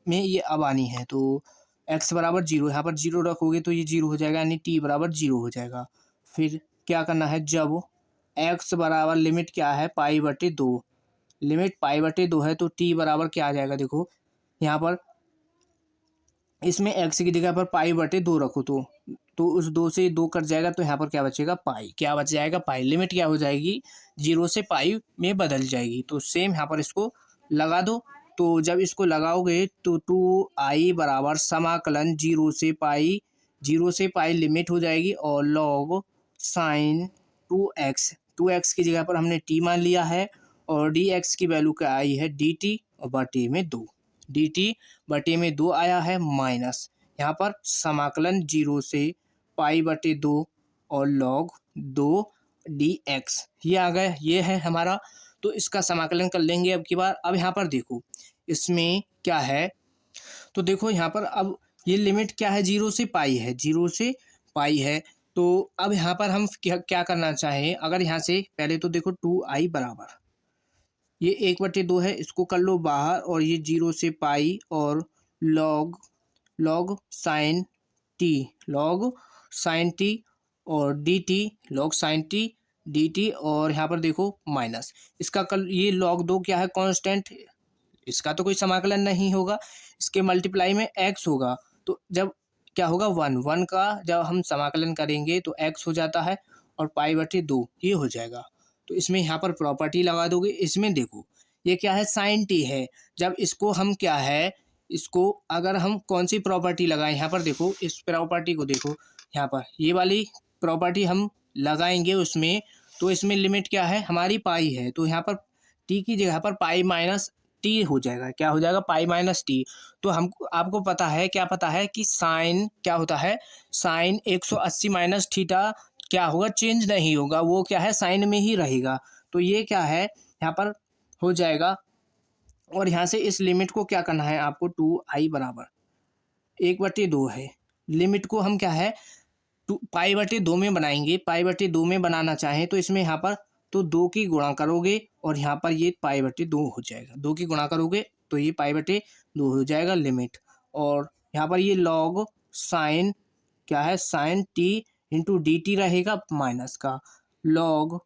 में ये अब आनी है, तो x बराबर 0, यहाँ पर 0 रखोगे तो ये 0 हो जाएगा, यानी t बराबर 0 हो जाएगा। फिर क्या करना है, जब x बराबर लिमिट क्या है पाई बटे 2, लिमिट पाई बटे 2 है तो t बराबर क्या आ जाएगा, देखो यहाँ पर इसमें x की जगह पर पाई बटे 2 रखो तो उस 2 से 2 कट जाएगा, तो यहाँ पर क्या बचेगा पाई, क्या बच जाएगा पाई, लिमिट क्या हो जाएगी 0 से पाई में बदल जाएगी। तो सेम यहाँ पर इसको लगा दो, तो जब इसको लगाओगे तो 2i बराबर समाकलन 0 से पाई लिमिट हो जाएगी और लॉग साइन 2x की जगह पर हमने t मान लिया है और dx की वैल्यू क्या आई है dt और बटे में 2, dt बटे में 2 आया है माइनस यहाँ पर समाकलन 0 से पाई बटे 2 और लॉग 2 dx, ये आ गया, ये है हमारा। तो इसका समाकलन कर लेंगे अब की बार। अब यहाँ पर देखो इसमें क्या है, तो देखो यहाँ पर अब ये लिमिट क्या है 0 से पाई है, 0 से पाई है। तो अब यहाँ पर हम क्या करना चाहें, अगर यहाँ से पहले तो देखो 2i बराबर ये 1/2 है, इसको कर लो बाहर और ये 0 से पाई और लॉग साइन टी और dt log sign T dt, और यहाँ पर देखो माइनस इसका ये log 2 क्या है कांस्टेंट, इसका तो कोई समाकलन नहीं होगा, इसके मल्टीप्लाई में x होगा। तो जब क्या होगा 1 का जब हम समाकलन करेंगे तो x हो जाता है और पाई बटे 2 ये हो जाएगा। तो इसमें यहाँ पर प्रॉपर्टी लगा दोगे, इसमें देखो ये क्या है साइन टी है, जब इसको हम क्या है इसको अगर हम कौन सी प्रॉपर्टी लगाएं, यहाँ पर देखो इस प्रॉपर्टी को देखो, यहाँ पर ये वाली प्रॉपर्टी हम लगाएंगे उसमें, तो इसमें लिमिट क्या है हमारी पाई है, तो यहाँ पर टी की जगह पर पाई माइनस टी हो जाएगा, क्या हो जाएगा पाई माइनस टी। तो हम आपको पता है क्या पता है कि साइन क्या होता है, साइन 180 माइनस थीटा क्या होगा चेंज नहीं होगा, वो क्या है साइन में ही रहेगा। तो ये क्या है यहाँ पर हो जाएगा, और यहाँ से इस लिमिट को क्या करना है आपको 2i बराबर 1/2 है, लिमिट को हम क्या है पाई बटे 2 में बनाएंगे, पाई बटे 2 में बनाना चाहें तो इसमें यहाँ पर तो 2 की गुणा करोगे और यहाँ पर ये पाई बटे 2 हो जाएगा, 2 की गुणा करोगे तो ये पाई बटे 2 हो जाएगा लिमिट, और यहाँ पर ये लॉग साइन क्या है, sine T into D T रहेगा माइनस का लॉग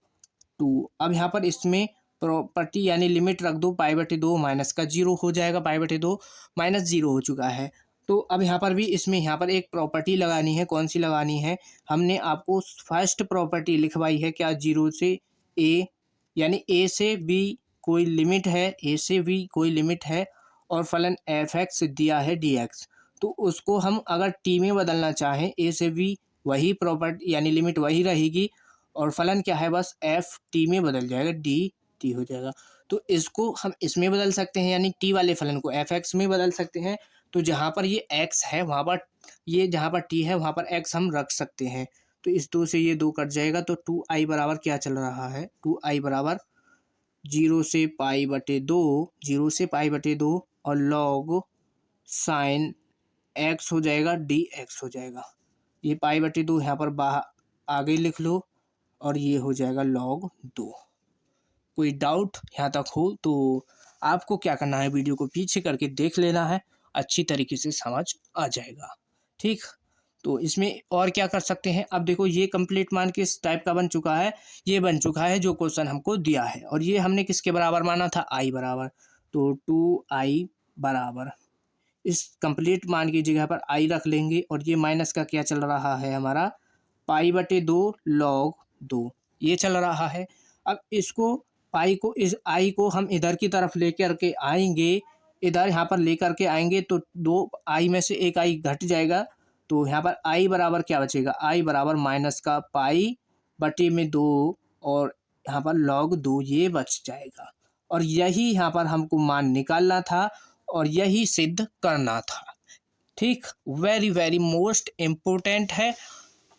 2। अब यहाँ पर इसमें प्रॉपर्टी यानी लिमिट रख दो पाई/2 माइनस का 0 हो जाएगा, पाई/2 माइनस 0 हो चुका है। तो अब यहाँ पर भी इसमें यहाँ पर एक प्रॉपर्टी लगानी है, कौन सी लगानी है, हमने आपको फर्स्ट प्रॉपर्टी लिखवाई है क्या, 0 से ए यानी ए से बी कोई लिमिट है, ए से बी कोई लिमिट है और फलन एफ एक्स दिया है डी एक्स। तो उसको हम अगर टी में बदलना चाहें, ए से बी वही प्रॉपर्टी यानी लिमिट वही रहेगी और फलन क्या है, बस एफ टी में बदल जाएगा, डी टी हो जाएगा। तो इसको हम इसमें बदल सकते हैं यानी टी वाले फलन को एफ एक्स में बदल सकते हैं। तो जहाँ पर ये एक्स है वहाँ पर ये जहाँ पर टी है वहाँ पर एक्स हम रख सकते हैं। तो इस 2 से ये 2 कट जाएगा तो 2i बराबर क्या चल रहा है, 2i बराबर 0 से पाई/2, 0 से पाई/2 और लॉग साइन एक्स हो जाएगा, डी एक्स हो जाएगा। ये पाई/2 यहाँ पर बाहर आगे लिख लो और ये हो जाएगा log 2। कोई डाउट यहाँ तक हो तो आपको क्या करना है, वीडियो को पीछे करके देख लेना है, अच्छी तरीके से समझ आ जाएगा। ठीक, तो इसमें और क्या कर सकते हैं, अब देखो ये कंप्लीट मान किस टाइप का बन चुका है, ये बन चुका है जो क्वेश्चन हमको दिया है और ये हमने किसके बराबर माना था, i बराबर। तो 2i बराबर इस कंप्लीट मान की जगह पर i रख लेंगे और ये माइनस का क्या चल रहा है हमारा, पाई/2 log 2 ये चल रहा है। अब इसको पाई को इस आई को हम इधर की तरफ लेकर के आएंगे, इधर यहाँ पर लेकर के आएंगे तो 2 आई में से एक आई घट जाएगा। तो यहाँ पर आई बराबर क्या बचेगा, आई बराबर माइनस का पाई/2 और यहाँ पर log 2 ये बच जाएगा। और यही यहाँ पर हमको मान निकालना था और यही सिद्ध करना था। ठीक, वेरी वेरी मोस्ट इम्पोर्टेंट है।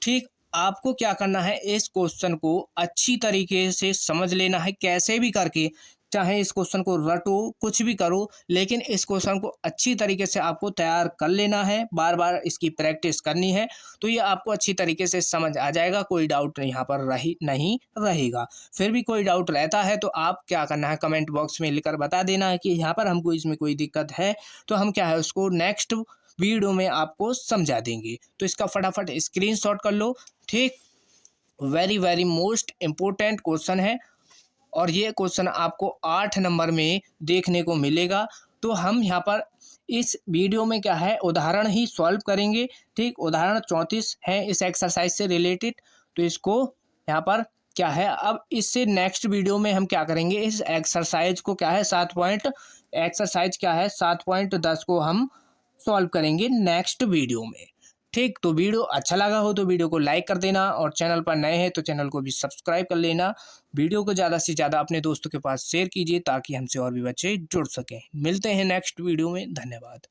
ठीक, आपको क्या करना है, इस क्वेश्चन को अच्छी तरीके से समझ लेना है, कैसे भी करके, चाहे इस क्वेश्चन को रटो कुछ भी करो, लेकिन इस क्वेश्चन को अच्छी तरीके से आपको तैयार कर लेना है, बार बार इसकी प्रैक्टिस करनी है, तो ये आपको अच्छी तरीके से समझ आ जाएगा, कोई डाउट यहाँ पर नहीं रहेगा। फिर भी कोई डाउट रहता है तो आप क्या करना है, कमेंट बॉक्स में लिखकर बता देना है कि यहाँ पर हमको इसमें कोई दिक्कत है, तो हम क्या है उसको नेक्स्ट वीडियो में आपको समझा देंगे। तो इसका फटाफट स्क्रीनशॉट कर लो। ठीक, very very most important question है और ये क्वेश्चन आपको 8 नंबर में देखने को मिलेगा। तो हम यहाँ पर इस वीडियो में क्या है उदाहरण ही सॉल्व करेंगे। ठीक, उदाहरण 34 है इस एक्सरसाइज से रिलेटेड। तो इसको यहाँ पर क्या है, अब इससे नेक्स्ट वीडियो में हम क्या करेंगे, इस एक्सरसाइज को क्या है 7.10 को हम सॉल्व करेंगे नेक्स्ट वीडियो में। ठीक, तो वीडियो अच्छा लगा हो तो वीडियो को लाइक कर देना और चैनल पर नए हैं तो चैनल को भी सब्सक्राइब कर लेना। वीडियो को ज़्यादा से ज़्यादा अपने दोस्तों के पास शेयर कीजिए ताकि हमसे और भी बच्चे जुड़ सकें। मिलते हैं नेक्स्ट वीडियो में, धन्यवाद।